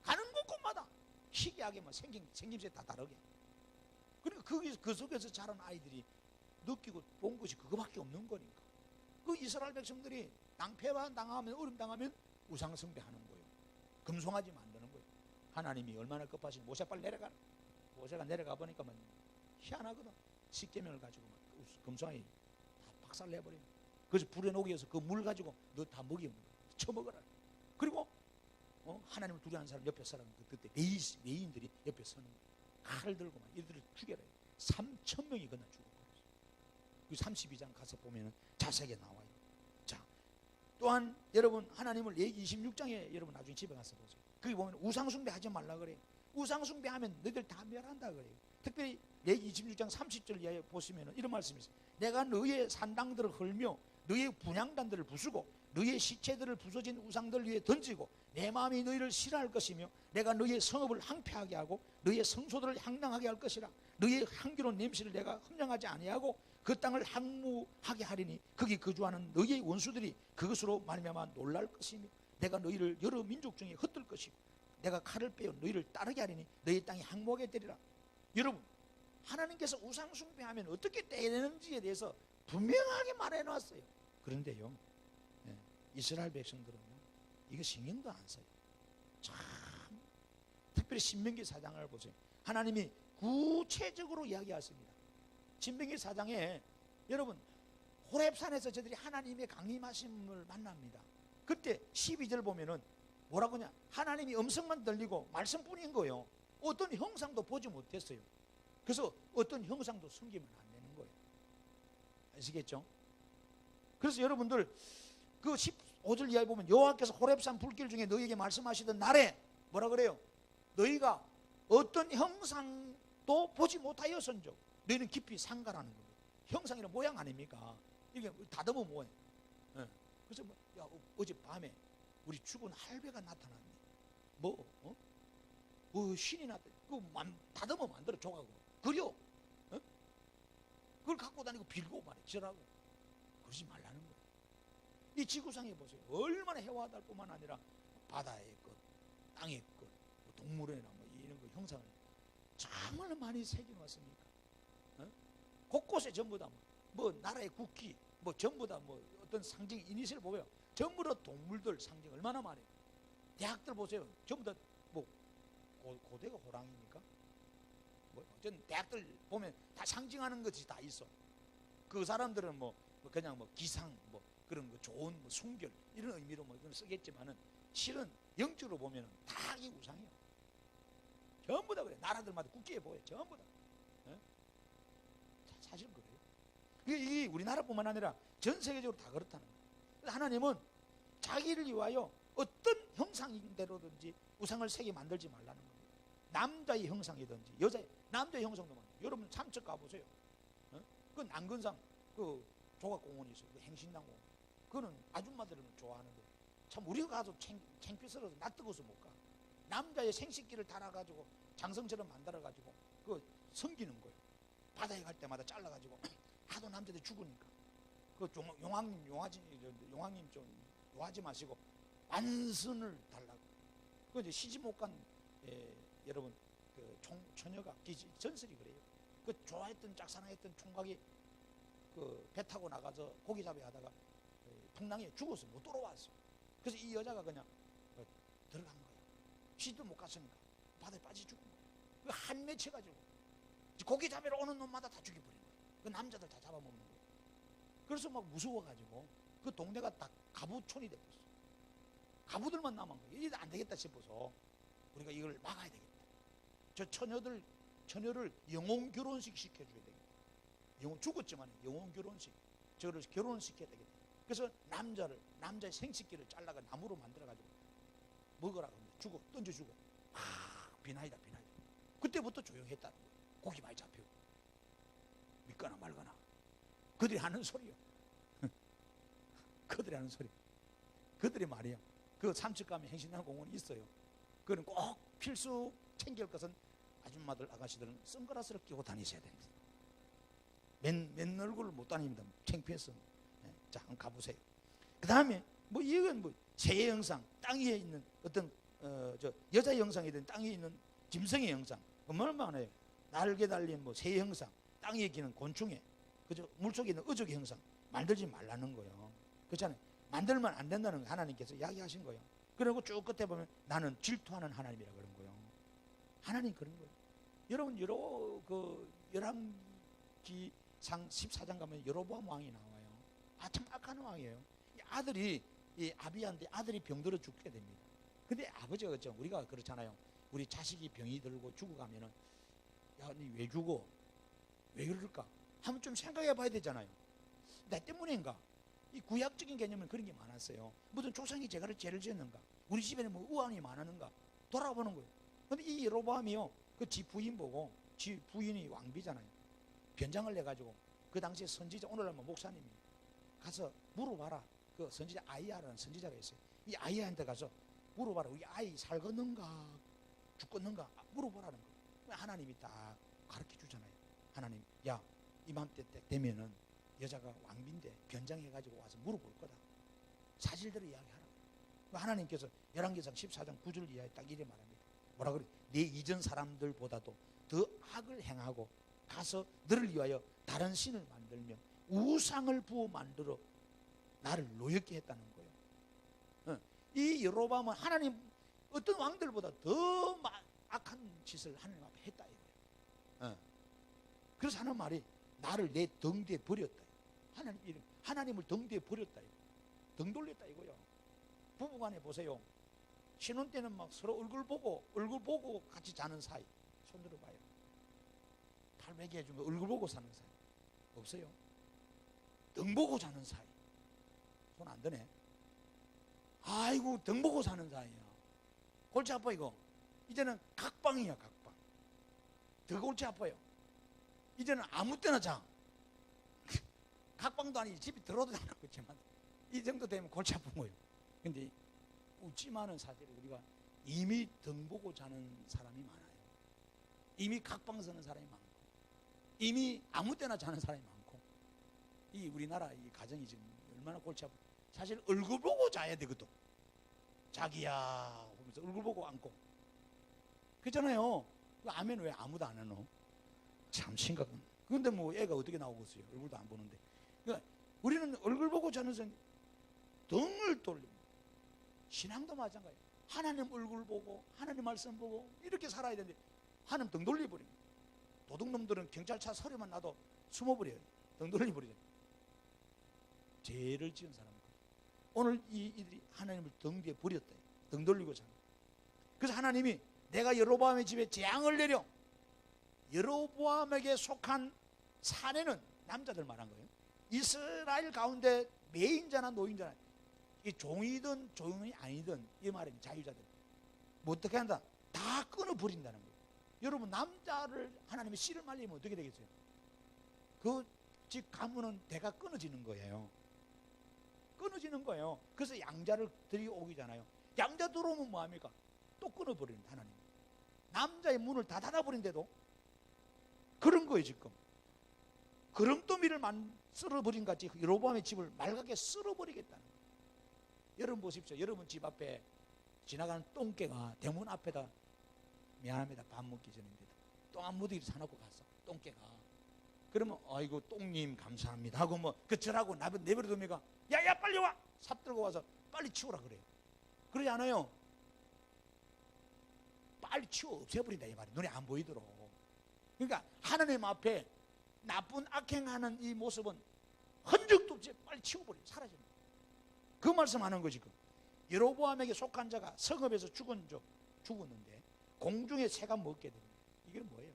가는 곳마다 희귀하게 뭐 생김새 다 다르게. 그러니까 그 속에서 자란 아이들이 느끼고 본 것이 그거밖에 없는 거니까. 그 이스라엘 백성들이 낭패만 당하면 어려움 당하면 우상 숭배하는 거예요. 금송아지 만드는 거예요. 하나님이 얼마나 급하신 모세 빨리 내려가라. 모세가 내려가 보니까 희한하거든. 십계명을 가지고 금송아지 다 박살내버려요. 그래서 불에 녹여서 그 물 가지고 너 다 먹이면 쳐먹어라. 그리고 하나님을 두려워하는 사람 옆에 서는 그때 레인들이 옆에 서는 거예요. 칼을 들고 막 이들을 죽여라. 3,000명이 그날 죽어버렸어요. 그 32장 가서 보면 자세하게 나와요. 자, 또한 여러분 하나님을 예기 26장에 여러분 나중에 집에 가서 보세요. 거기 보면 우상숭배 하지 말라 그래요. 우상숭배하면 너희들 다 멸한다 그래요. 특별히 예기 26장 30절 이하에 보시면 이런 말씀이 있어요. 내가 너희의 산당들을 헐며 너희의 분향단들을 부수고 너희의 시체들을 부서진 우상들 위에 던지고 내 마음이 너희를 싫어할 것이며 내가 너희의 성읍을 항폐하게 하고 너희의 성소들을 향랑하게 할 것이라. 너희의 향기로운 냄새를 내가 흠량하지 아니하고 그 땅을 항무하게 하리니 거기 거주하는 너희의 원수들이 그것으로 말미암아 놀랄 것이며 내가 너희를 여러 민족 중에 흩을 것이고 내가 칼을 빼어 너희를 따르게 하리니 너희 땅이 항목에 되리라. 여러분 하나님께서 우상 숭배하면 어떻게 되는지에 대해서 분명하게 말해놨어요. 그런데요 이스라엘 백성들은요 이거 신경도 안 써요. 참 특별히 신명기 4장을 보세요. 하나님이 구체적으로 이야기하십니다. 신명기 4장에 여러분 호렙산에서 저들이 하나님의 강림하심을 만납니다. 그때 12절 보면은 뭐라고 하냐, 하나님이 음성만 들리고 말씀뿐인 거예요. 어떤 형상도 보지 못했어요. 그래서 어떤 형상도 숨기면 안 되는 거예요. 아시겠죠? 그래서 여러분들 그 15절 이하에 보면 여호와께서 호렙산 불길 중에 너희에게 말씀하시던 날에 뭐라 그래요? 너희가 어떤 형상도 보지 못하였은즉 너희는 깊이 상가라는 거예요. 형상이란 모양 아닙니까? 이게 다듬어 뭐예요? 그래서 야, 어젯밤에 우리 죽은 할배가 나타났네. 신이 나타났네. 그거 다듬어 만들어 조각으로 그려. 그걸 갖고 다니고 빌고 말해 지라고. 그러지 말라는 거예요. 이 지구상에 보세요. 얼마나 해와달 뿐만 아니라 바다의 것, 땅의 것, 동물이나 뭐 이런 거 형상을 정말 많이 새겨놨습니까? 어? 곳곳에 전부 다 뭐 나라의 국기, 뭐 전부 다 뭐 어떤 상징 이니셜 보면 전부 다 동물들 상징 얼마나 많아요. 대학들 보세요. 전부 다 뭐 고대가 호랑이입니까? 뭐 어쨌든 대학들 보면 다 상징하는 것이 다 있어. 그 사람들은 뭐 그냥 뭐 기상 뭐 그런 거 좋은 뭐 순결 이런 의미로 뭐 이건 쓰겠지만은 실은 영적으로 보면은 다 이 우상이에요. 전부 다 그래. 나라들마다 국기에 보여. 전부 다. 예? 사실 그래요. 이게 우리나라뿐만 아니라 전 세계적으로 다 그렇다는 거예요. 그래서 하나님은 자기를 위하여 어떤 형상대로든지 우상을 새겨 만들지 말라는 거예요. 남자의 형상이든지 여자의 남자의 형상도 많아요. 여러분 삼척 가보세요. 어? 그 난근상 그 조각공원이 있어요. 그 행신당공원. 그거는 아줌마들은 좋아하는데 참 우리가 가서 창피스러워서 낯뜨거워서 못 가. 남자의 생식기를 달아가지고 장성처럼 만들어가지고 그 섬기는 거예요. 바다에 갈 때마다 잘라가지고 하도 남자들 죽으니까 그 용왕님 좀 요하지 마시고 만선을 달라고. 그 이제 시집 못 간 여러분 그 처녀가 전설이 그래요. 그 좋아했던 짝사랑했던 총각이 그 배 타고 나가서 고기 잡이 하다가 풍랑에 죽어서 못 돌아왔어. 그래서 이 여자가 그냥 들어간 거야. 시도 못 갔으니까 바다에 빠져 죽은 거야. 그 한 맺혀가지고 고기 잡으러 오는 놈마다 다 죽여버린 거야. 그 남자들 다 잡아먹는 거야. 그래서 막 무서워가지고 그 동네가 다 가부촌이 됐어. 가부들만 남은 거야. 이게 안 되겠다 싶어서 우리가 이걸 막아야 되겠다. 저 처녀를 영혼 결혼식 시켜줘야 되겠다. 영혼 죽었지만 영혼 결혼식 저를 결혼시켜야 되겠다. 그래서 남자의 생식기를 잘라가 나무로 만들어가지고 먹으라고 합니다. 주고 던져주고 비나이다. 그때부터 조용했다는 거예요. 고기 많이 잡히고 믿거나 말거나 그들이 하는 소리요. 그들이 하는 소리. 그들이 말이야. 그 삼척 가면 행신당 공원이 있어요. 그는 꼭 필수 챙길 것은 아줌마들 아가씨들은 선글라스를 끼고 다니셔야 됩니다. 맨 얼굴을 못 다닙니다. 창피해서. 자, 한번 가보세요. 그 다음에 뭐 이건 뭐 새의 형상, 땅 위에 있는 어떤 저 여자의 형상이든 땅 위에 있는 짐승의 형상, 얼마나 많아요. 날개 달린 뭐 새의 형상, 땅 위에 기는 곤충의, 그죠? 물속에 있는 어족의 형상 만들지 말라는 거예요. 그렇잖아요. 만들면 안 된다는 거 하나님께서 이야기하신 거예요. 그리고 쭉 끝에 보면 나는 질투하는 하나님이라 그런 거예요. 하나님 그런 거예요. 여러분 여러 그 열왕기상 14장 가면 여로보암 왕이 나와요. 참 악한 왕이에요. 이 아비한테 아들이 병들어 죽게 됩니다. 근데 아버지가 그렇죠. 우리가 그렇잖아요. 우리 자식이 병이 들고 죽어가면은 야, 니 왜 죽어? 왜 그럴까? 한번 좀 생각해 봐야 되잖아요. 나 때문인가? 이 구약적인 개념은 그런 게 많았어요. 무슨 조상이 제가를 죄를 지었는가? 우리 집에는 뭐 의왕이 많았는가? 돌아보는 거예요. 근데 이 여로보암이요, 그 지 부인 보고, 지 부인이 왕비잖아요. 변장을 내가지고 그 당시에 선지자, 오늘날 뭐 목사님이 가서 물어봐라. 그 선지자 아이야라는 선지자가 있어요. 이 아이야한테 가서 물어봐라. 우리 아이 살겠는가 죽겠는가 물어보라는 거예요. 하나님이 딱 가르쳐 주잖아요. 하나님, 야, 이맘때 되면은 여자가 왕비인데 변장해가지고 와서 물어볼 거다. 사실대로 이야기하라. 하나님께서 열왕기상 14장 9절 이하에 딱 이래 말합니다. 뭐라 그래? 내 이전 사람들보다도 더 악을 행하고 가서 너를 위하여 다른 신을 만들며 우상을 부어 만들어 나를 노엽게 했다는 거예요. 이 여로보암은 하나님 어떤 왕들보다 더 악한 짓을 하나님 앞에 했다 이거예요. 그래서 하는 말이 나를 내 등 뒤에 버렸다. 하나님을 등 뒤에 버렸다. 등 돌렸다 이거요. 부부간에 보세요. 신혼 때는 막 서로 얼굴 보고 같이 자는 사이. 손 들어봐요. 팔베개 해주면 얼굴 보고 사는 사이 없어요. 등 보고 자는 사이. 손 안 드네. 아이고, 등 보고 사는 사이야. 골치 아파 이거. 이제는 각방이야, 각방. 더 골치 아파요. 이제는 아무 때나 자. 각방도 아니지, 집에 들어도 않았겠지만 이 정도 되면 골치 아픈 거예요. 근데 웃지만은 사실 우리가 이미 등 보고 자는 사람이 많아요. 이미 각방 서는 사람이 많고, 이미 아무 때나 자는 사람이 많고, 이 우리나라 이 가정이 지금 얼마나 골치 아파. 사실 얼굴 보고 자야 되거든. 자기야 하면서 얼굴 보고 안고. 그렇잖아요. 아멘 왜 아무도 안 하노? 참 심각한. 그런데 뭐 애가 어떻게 나오겠어요? 얼굴도 안 보는데. 그러니까 우리는 얼굴 보고 자는 사람 등을 돌립니다. 신앙도 마찬가지예요. 하나님 얼굴 보고 하나님 말씀 보고 이렇게 살아야 되는데 하나님 등 돌려버립니다. 도둑놈들은 경찰차 소리만 나도 숨어버려요. 등 돌려버리죠. 죄를 지은 사람은 오늘 이들이 하나님을 등 뒤에 버렸다. 등 돌리고 사는. 그래서 하나님이 내가 여로보암의 집에 재앙을 내려. 여로보암에게 속한 사내는 남자들 말한 거예요. 이스라엘 가운데 매인자나 노인자나 이 종이든 종이 아니든 이 말은 자유자들 뭐 어떻게 한다? 다 끊어버린다는 거예요. 여러분 남자를 하나님이 씨를 말리면 어떻게 되겠어요? 그 집 가문은 대가 끊어지는 거예요. 끊어지는 거예요. 그래서 양자를 들여오기잖아요. 양자 들어오면 뭐합니까? 또 끊어버리는 하나님. 남자의 문을 다 닫아버린데도 그런 거예요 지금. 그렁더미를 쓸어버린 같이 여로보암의 집을 맑게 쓸어버리겠다는 거예요. 여러분 보십시오. 여러분 집 앞에 지나가는 똥개가 대문 앞에다 미안합니다. 밥 먹기 전인데 똥 한 무더기 사놓고 갔어. 똥개가. 그러면 아이고 똥님 감사합니다 하고 뭐 그처라고 내버려두니까 야야 빨리 와! 삽 들고 와서 빨리 치우라 그래요. 그러지 않아요? 빨리 치워 없애버린다 이 말이 눈에 안 보이도록. 그러니까 하나님 앞에 나쁜 악행하는 이 모습은 흔적도 없이 빨리 치워버려요. 사라져요. 그 말씀하는 거지. 여로보암에게 속한 자가 성읍에서 죽었는데 공중의 새가 먹게 됩니다. 이게 뭐예요?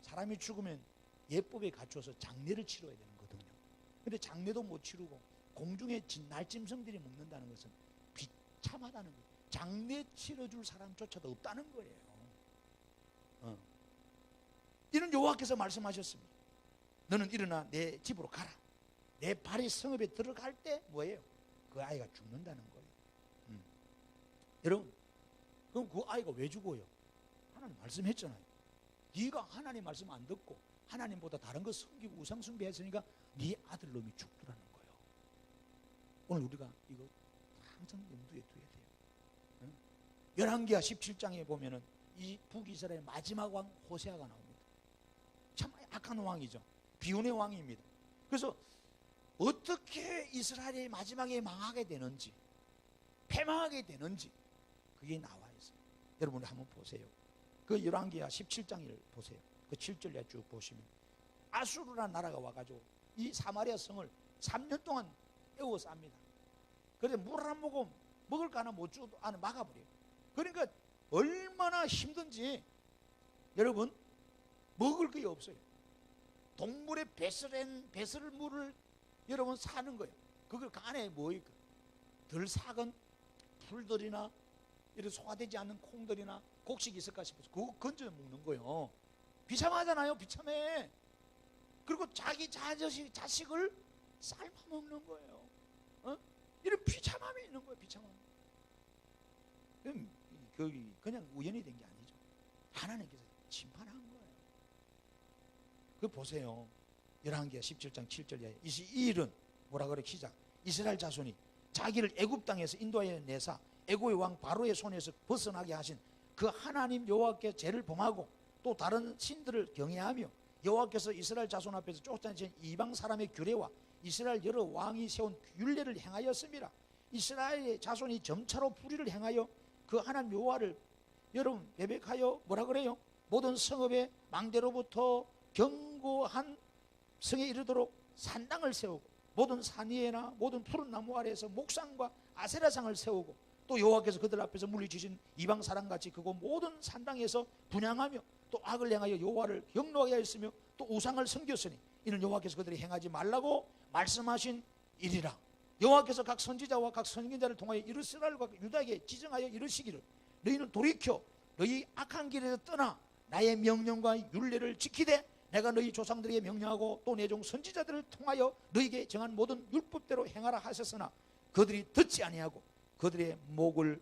사람이 죽으면 예법에 갖춰서 장례를 치러야 되는 거거든요. 근데 장례도 못 치르고 공중의 날짐승들이 먹는다는 것은 비참하다는 거예요. 장례 치러줄 사람조차도 없다는 거예요. 이런 여호와께서 말씀하셨습니다. 너는 일어나 내 집으로 가라. 내 발이 성읍에 들어갈 때 뭐예요? 그 아이가 죽는다는 거예요. 여러분, 그럼 그 아이가 왜 죽어요? 하나님 말씀했잖아요. 네가 하나님 말씀 안 듣고 하나님보다 다른 거 섬기고 우상 숭배했으니까 네 아들놈이 죽더라는 거예요. 오늘 우리가 이거 항상 염두에 둬야 돼요. 열왕기하 17장에 보면은 이 북이스라엘 마지막 왕 호세아가 나옵니다. 참 악한 왕이죠. 비운의 왕입니다. 그래서 어떻게 이스라엘이 마지막에 망하게 되는지, 패망하게 되는지 그게 나와 있어요. 여러분 한번 보세요. 그 열왕기하 17장을 보세요. 그 7절에 쭉 보시면 아수르라는 나라가 와가지고 이 사마리아 성을 3년 동안 에워쌉니다. 그래서 물 한 모금 먹을 거 하나 못 주고 안에 막아버려요. 그러니까 얼마나 힘든지 여러분 먹을 게 없어요. 동물의 배설물을 여러분 사는 거예요. 그걸 그 안에 뭐일까? 덜 삭은 풀들이나 이런 소화되지 않는 콩들이나 곡식이 있을까 싶어서 그거 건져 먹는 거예요. 비참하잖아요. 비참해. 그리고 자기 자식을 삶아 먹는 거예요. 이런 비참함이 있는 거예요. 비참함. 그냥 우연히 된 게 아니죠. 하나님께서 심판한 거예요. 그 보세요. 열왕기하 17장 7절에 이 일은 뭐라 그래? 시작. 이스라엘 자손이 자기를 애굽 땅에서 인도하여 내사 애굽의 왕 바로의 손에서 벗어나게 하신 그 하나님 여호와께 죄를 범하고 또 다른 신들을 경외하며 여호와께서 이스라엘 자손 앞에서 쫓아내신 이방 사람의 규례와 이스라엘 여러 왕이 세운 율례를 행하였습니다. 이스라엘의 자손이 점차로 불의를 행하여 그 하나님 여호와를 여러분 배백하여 뭐라 그래요? 모든 성읍의 망대로부터 견고한 성에 이르도록 산당을 세우고 모든 산 위에나 모든 푸른 나무 아래에서 목상과 아세라상을 세우고 또 여호와께서 그들 앞에서 물리치신 이방 사람같이 그곳 모든 산당에서 분향하며 또 악을 행하여 여호와를 경노하게 하였으며 또 우상을 섬겼으니 이는 여호와께서 그들이 행하지 말라고 말씀하신 일이라. 여호와께서 각 선지자와 각 선견자를 통하여 이스라엘과 유다에게 지정하여 이르시기를 너희는 돌이켜 너희 악한 길에서 떠나 나의 명령과 율례를 지키되 내가 너희 조상들에게 명령하고 또 내 종 선지자들을 통하여 너희에게 정한 모든 율법대로 행하라 하셨으나 그들이 듣지 아니하고 그들의 목을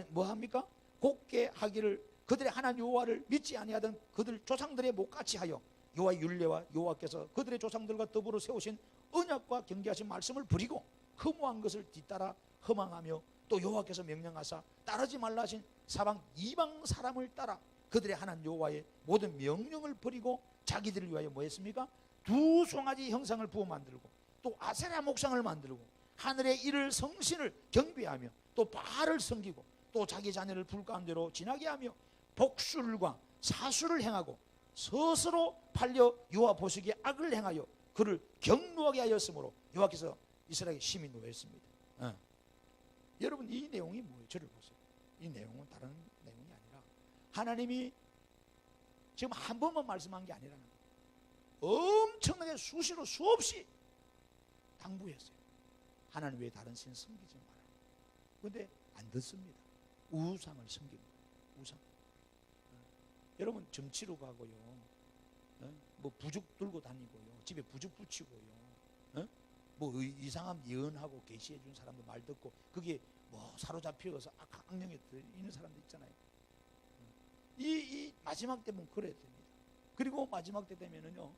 뭐합니까? 곧게 하기를 그들의 하나님 여호와를 믿지 아니하던 그들 조상들의 목같이 하여 여호와의 율례와 여호와께서 그들의 조상들과 더불어 세우신 언약과 경계하신 말씀을 버리고 허무한 것을 뒤따라 허망하며 또 여호와께서 명령하사 따르지 말라 하신 사방 이방 사람을 따라 그들의 하나님 여호와의 모든 명령을 버리고 자기들을 위하여 뭐 했습니까? 두 송아지 형상을 부어 만들고 또 아세라 목상을 만들고 하늘의 이를 성신을 경배하며 또 바알을 섬기고 또 자기 자녀를 불 가운데로 지나게 하며 복술과 사술을 행하고 스스로 팔려 여호와 보시기에 악을 행하여 그를 경노하게 하였으므로 여호와께서 이스라엘에게 심히 노했습니다. 여러분 이 내용이 뭐예요? 저를 보세요. 이 내용은 다른 내용이 아니라 하나님이 지금 한 번만 말씀한 게 아니라는 거예요. 엄청나게 수시로 수없이 당부했어요. 하나님 외에 다른 신 섬기지 마라. 그런데 안 듣습니다. 우상을 섬깁니다. 우상. 여러분 점치러 가고요, 뭐 부죽 들고 다니고요, 집에 부죽 붙이고요, 뭐 이상한 예언하고 계시해 준 사람도 말 듣고 그게 뭐 사로잡혀서 악령에 있는 사람도 있잖아요. 이 마지막 때 보면 그래야 됩니다. 그리고 마지막 때 되면은요,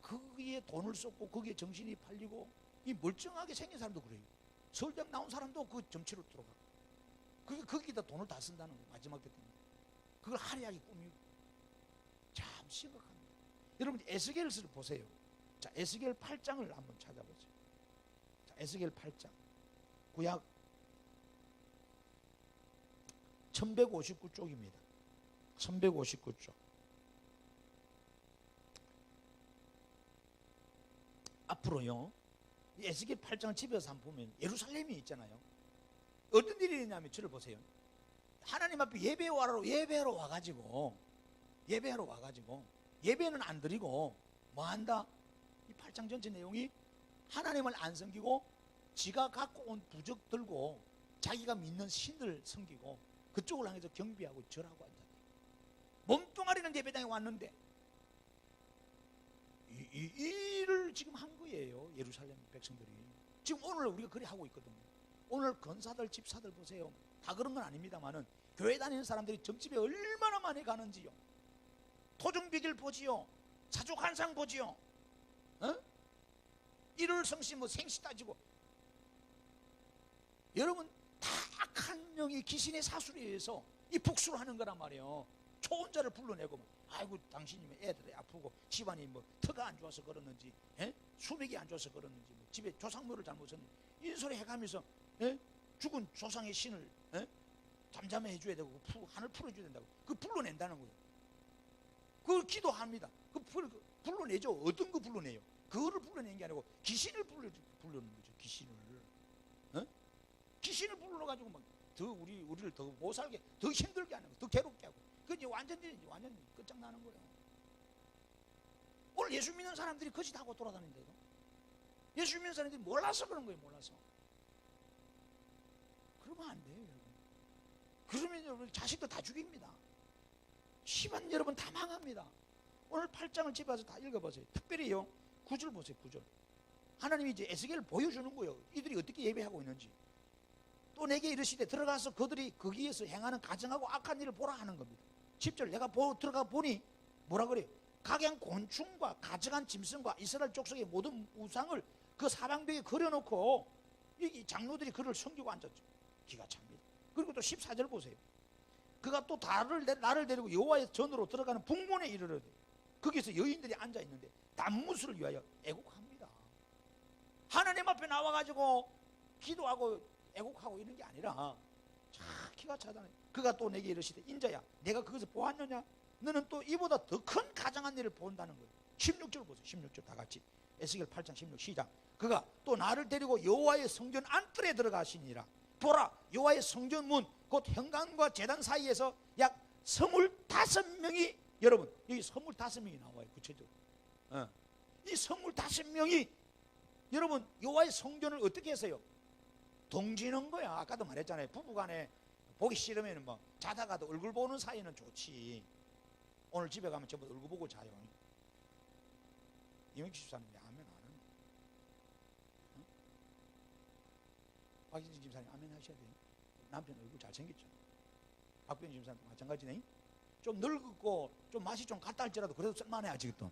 거기에 돈을 쏟고 거기에 정신이 팔리고 이 멀쩡하게 생긴 사람도 그래요. 서울대학 나온 사람도 그 점치로 들어가고 거기다 돈을 다 쓴다는 거예요. 마지막 때 되면 그걸 화려하게 꾸미고 참 심각합니다. 여러분 에스겔서를 보세요. 자, 에스겔 8장을 한번 찾아보세요. 자, 에스겔 8장 구약 1159쪽입니다. 1159쪽. 앞으로요, 에스겔 8장 집에서 한번 보면 예루살렘이 있잖아요. 어떤 일이 있냐면 저를 보세요. 하나님 앞에 예배하러 와가지고 예배는 안 드리고 뭐 한다? 이 8장 전체 내용이 하나님을 안 섬기고 지가 갖고 온 부적 들고 자기가 믿는 신을 섬기고 그쪽을 향해서 경배하고 절하고 앉았다. 몸뚱아리는 예배당에 왔는데 이 일을 지금 한 거예요. 예루살렘 백성들이. 지금 오늘 우리가 그래 하고 있거든요. 오늘 권사들 집사들 보세요. 다 그런 건 아닙니다만은 교회 다니는 사람들이 점집에 얼마나 많이 가는지요. 토중비길 보지요. 사족한상 보지요. 일월 성시 뭐 생시 따지고. 여러분 다 악한 영이 귀신의 사술에 의해서 이 복수를 하는 거란 말이에요. 초혼자를 불러내고 아이고 당신이 애들이 아프고 집안이 뭐 터가 안 좋아서 그러는지 수맥이 안 좋아서 그러는지 뭐 집에 조상묘를 잘못 썼는지 이 소리 해가면서 죽은 조상의 신을 잠잠해 해줘야 되고 하늘 풀어줘야 된다고 그 불러낸다는 거예요. 그걸 기도합니다. 그 불러내죠. 어떤 거 불러내요? 그거를 불러낸 게 아니고 귀신을 부르는 거죠. 귀신을 불러가지고 막 더 우리를 더 못 살게 더 힘들게 하는 거, 더 괴롭게 하고 그 이제 완전히 끝장나는 거예요. 오늘 예수 믿는 사람들이 거짓하고 돌아다니는데도 예수 믿는 사람들이 몰라서 그런 거예요. 몰라서. 그러면 안 돼요, 여러분. 그러면 여러분 자식도 다 죽입니다. 시반 여러분 다 망합니다. 오늘 8장을 집에 와서 다 읽어보세요. 특별히요 9절 보세요. 9절. 하나님이 이제 에스겔을 보여주는 거예요. 이들이 어떻게 예배하고 있는지. 또 내게 이르시되 들어가서 그들이 거기에서 행하는 가증하고 악한 일을 보라 하는 겁니다. 10절 내가 들어가 보니 뭐라 그래요? 각양 곤충과 가증한 짐승과 이스라엘 족속의 모든 우상을 그 사방벽에 그려놓고 이 장로들이 그를 섬기고 앉았죠. 기가 찹니다. 그리고 또 14절 보세요. 그가 또 나를 데리고 여호와의 전으로 들어가는 북문에 이르러되 거기서 여인들이 앉아있는데 단무술을 위하여 애곡합니다. 하나님 앞에 나와가지고 기도하고 애곡하고 이런 게 아니라 기가 차잖아요. 그가 또 내게 이르시되 인자야 내가 그것을 보았느냐? 너는 또 이보다 더 큰 가장한 일을 본다는 거예요. 16절 보세요. 16절 다 같이 에스겔 8장 16 시작. 그가 또 나를 데리고 여호와의 성전 안뜰에 들어가시니라. 보라 여호와의 성전 문 곧 현관과 제단 사이에서 약 25명이 여러분 여기 25명이 나와요. 구체적으로 이 25명이 여러분 여호와의 성전을 어떻게 했어요? 동지는 거야. 아까도 말했잖아요. 부부간에 보기 싫으면 뭐 자다가도 얼굴 보는 사이는 좋지. 오늘 집에 가면 전부 얼굴 보고 자요. 이명기 집사님 왜 아멘 안 하는? 박진진 집사님 아멘 하셔야 돼요. 남편 얼굴 잘생겼죠. 박변 집사님도 마찬가지네. 좀 늙고 좀 맛이 좀 갔다 할지라도 그래도 쓸만해 아직도.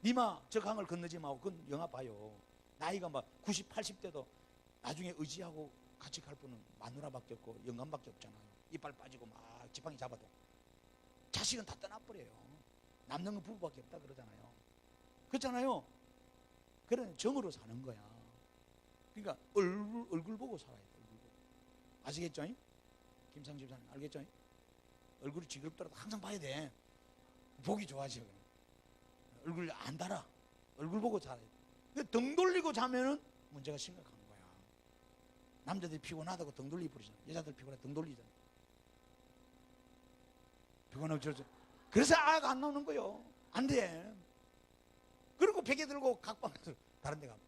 니마 저 강을 건너지 마고 그건 영화 봐요. 나이가 막 90, 80대도 나중에 의지하고 같이 갈 분은 마누라밖에 없고 영감밖에 없잖아요. 이빨 빠지고 막 지팡이 잡아도 자식은 다 떠나버려요. 남는 건 부부밖에 없다 그러잖아요. 그렇잖아요. 그런 정으로 사는 거야. 그러니까 얼굴 보고 살아야 돼. 얼굴 보고. 아시겠죠? 김상 집사님 알겠죠? 얼굴이 지겹더라도 항상 봐야 돼. 보기 좋아져. 얼굴 안 달아. 얼굴 보고 살아야 돼. 근데 등 돌리고 자면은 문제가 심각한 거야. 남자들이 피곤하다고 등 돌리고 부르잖아. 여자들 피곤하다 등 돌리잖아. 피곤하고 저러죠. 그래서 아가 안 나오는 거요. 안 돼. 그리고 베개 들고 각방에서 다른 데 가면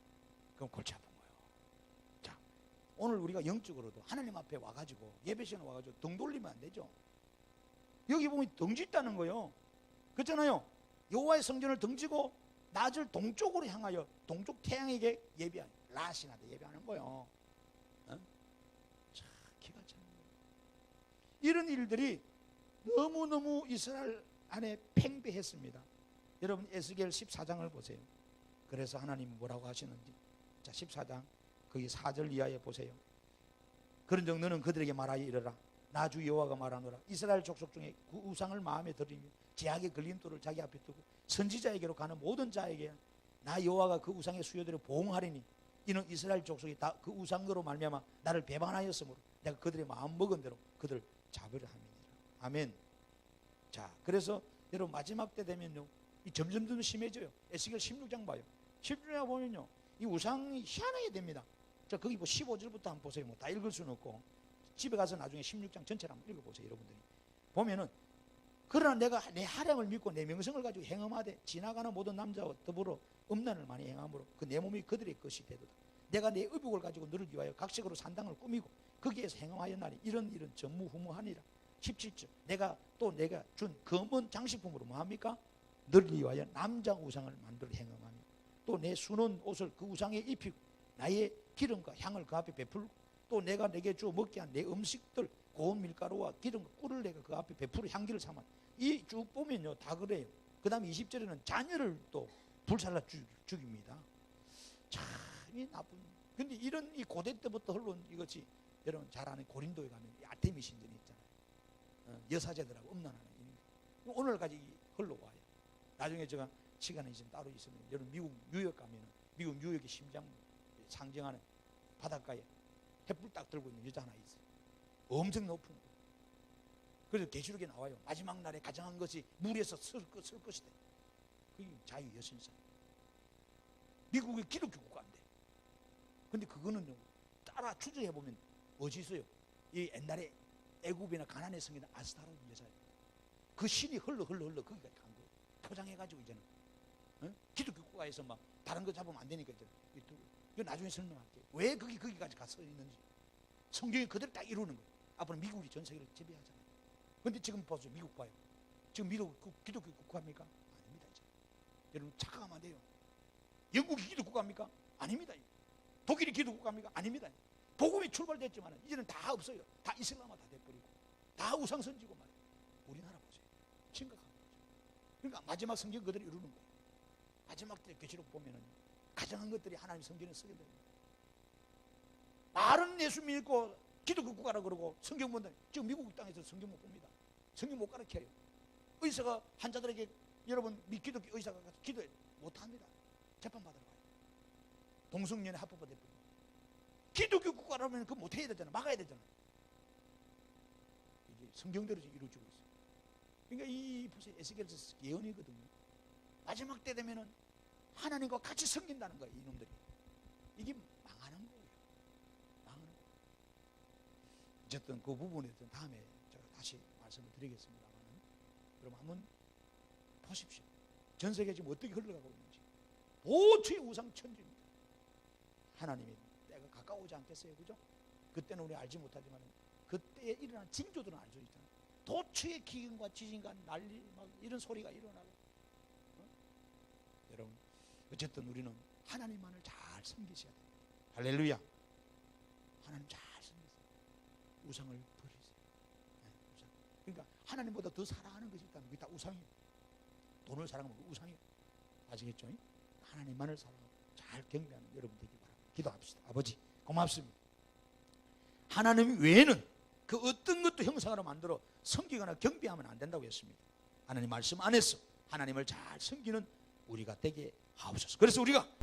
그럼 골치 아픈 거예요. 자, 오늘 우리가 영적으로도 하나님 앞에 와가지고 예배 시간에 와가지고 등 돌리면 안 되죠. 여기 보면 덩짓다는 거예요. 그렇잖아요. 여호와의 성전을 덩지고 낯을 동쪽으로 향하여 동쪽 태양에게 예배하는 라신한테 예배하는 거예요. 어? 자, 기가 차는 거예요. 이런 일들이 너무너무 이스라엘 안에 팽배했습니다. 여러분 에스겔 14장을 보세요. 그래서 하나님은 뭐라고 하시는지. 자, 14장 거기 4절 이하에 보세요. 그런즉 너는 그들에게 말하여 이르라. 나 주 여호와가 말하노라. 이스라엘 족속 중에 그 우상을 마음에 들이며 제약의 걸림돌을 자기 앞에 두고 선지자에게로 가는 모든 자에게 나 여호와가 그 우상의 수요대로 보응하리니 이는 이스라엘 족속이 다 그 우상으로 말미암아 나를 배반하였으므로 내가 그들의 마음 먹은 대로 그들을 잡으려 함이니라. 아멘. 자, 그래서 여러분 마지막 때 되면요 이 점점 심해져요. 에스겔 16장 봐요. 16장 보면요 이 우상이 희한하게 됩니다. 자, 거기 뭐 15절부터 한번 보세요. 뭐 다 읽을 수는 없고 집에 가서 나중에 16장 전체를 한번 읽어보세요. 여러분들이 보면은 그러나 내가 내 하량을 믿고 내 명성을 가지고 행함하되 지나가는 모든 남자와 더불어 음란을 많이 행함으로 그 내 몸이 그들의 것이 되도다. 내가 내 의복을 가지고 너를 위하여 각색으로 산당을 꾸미고 거기에서 행함하였나니 이런 일은 전무후무하니라. 17절 내가 준 검은 장식품으로 뭐합니까? 너를 위하여 남자 우상을 만들어 행함하며 또 내 수놓은 옷을 그 우상에 입히고 나의 기름과 향을 그 앞에 베풀고 또 내가 내게 주어 먹게 한 내 음식들 고운 밀가루와 기름과 꿀을 내가 그 앞에 베풀어 향기를 삼아. 이 쭉 보면요 다 그래요. 그 다음에 20절에는 자녀를 또 불살라 죽입니다. 참이 나쁜. 근데 이런 이 고대 때부터 흘러온 이것이 여러분 잘 아는 고린도에 가면 아테미 신전이 있잖아요. 여사제들하고 음란하는 일. 오늘까지 흘러와요. 나중에 제가 시간이 있으면 따로 있으면 여러분 미국 뉴욕 가면은 미국 뉴욕의 심장 상징하는 바닷가에 햇불 딱 들고 있는 여자 하나 있어요. 엄청 높은 거. 그래서 계시록에 나와요. 마지막 날에 가정한 것이 물에서 설 것이다. 그게 자유 여신상. 미국의 기독교 국가인데. 근데 그거는 따라 추적해 보면 뭐지 있어요? 이 옛날에 애굽이나 가나안에 섬기는 아스타로스 여자예요. 그 신이 흘러 거기까지 간 거예요. 포장해가지고 이제는 기독교 국가에서 막 다른 거 잡으면 안 되니까 이거 나중에 설명할게요. 왜 거기까지 가서 있는지. 성경이 그대로 딱 이루는 거예요. 앞으로 미국이 전 세계를 지배하잖아요. 근데 지금 보세요. 미국 봐요. 지금 미국 기독교 국가입니까? 아닙니다. 이제. 여러분 착각하면 안 돼요. 영국이 기독교 국가입니까? 아닙니다. 독일이 기독교 국가입니까? 아닙니다. 복음이 출발됐지만 이제는 다 없어요. 다 이슬람화 다 돼버리고 다 우상 선지고 말이에요. 우리나라 보세요. 심각한 거죠. 그러니까 마지막 성경 그대로 이루는 거예요. 마지막 때 계시록 보면은 가정한 것들이 하나님 성경에 쓰게 됩니다. 말은 예수 믿고 기독교 국가라 그러고 성경 본다. 지금 미국 땅에서 성경 못 봅니다. 성경 못 가르쳐요. 의사가 환자들에게 여러분 기독교 의사가 가서 기도해 못 합니다. 재판 받으러 가요. 동성연애 합법화 돼버려. 기독교 국가라면 그거 못 해야 되잖아. 막아야 되잖아. 이게 성경대로 이루어지고 있어요. 그러니까 이 보세요. 에스겔에서 예언이거든요. 마지막 때 되면은 하나님과 같이 섬긴다는 거예요. 이놈들이. 이게 망하는 거예요. 망하는 거예요. 어쨌든 그 부분에 대해서 다음에 제가 다시 말씀을 드리겠습니다만 여러분 한번 보십시오. 전 세계 지금 어떻게 흘러가고 있는지. 도처의 우상 천지입니다. 하나님이 때가 가까우지 않겠어요. 그죠? 그때는 우리 알지 못하지만 그때에 일어난 징조들은 알 수 있잖아요. 도처의 기근과 지진과 난리 막 이런 소리가 일어나고 여러분 어쨌든 우리는 하나님만을 잘 섬기셔야 됩니다. 할렐루야. 하나님 잘 섬기세요. 우상을 버리세요. 네, 우상. 그러니까 하나님보다 더 사랑하는 것이 있다면 그게 다 우상이에요. 돈을 사랑하면 우상이에요. 아시겠죠? 하나님만을 사랑하고 잘 경배하는 여러분 되기 바랍니다. 기도합시다. 아버지 고맙습니다. 하나님 외에는 그 어떤 것도 형상으로 만들어 섬기거나 경배하면 안 된다고 했습니다. 하나님 말씀 안에서 하나님을 잘 섬기는 우리가 되게 하옵소서. 그래서 우리가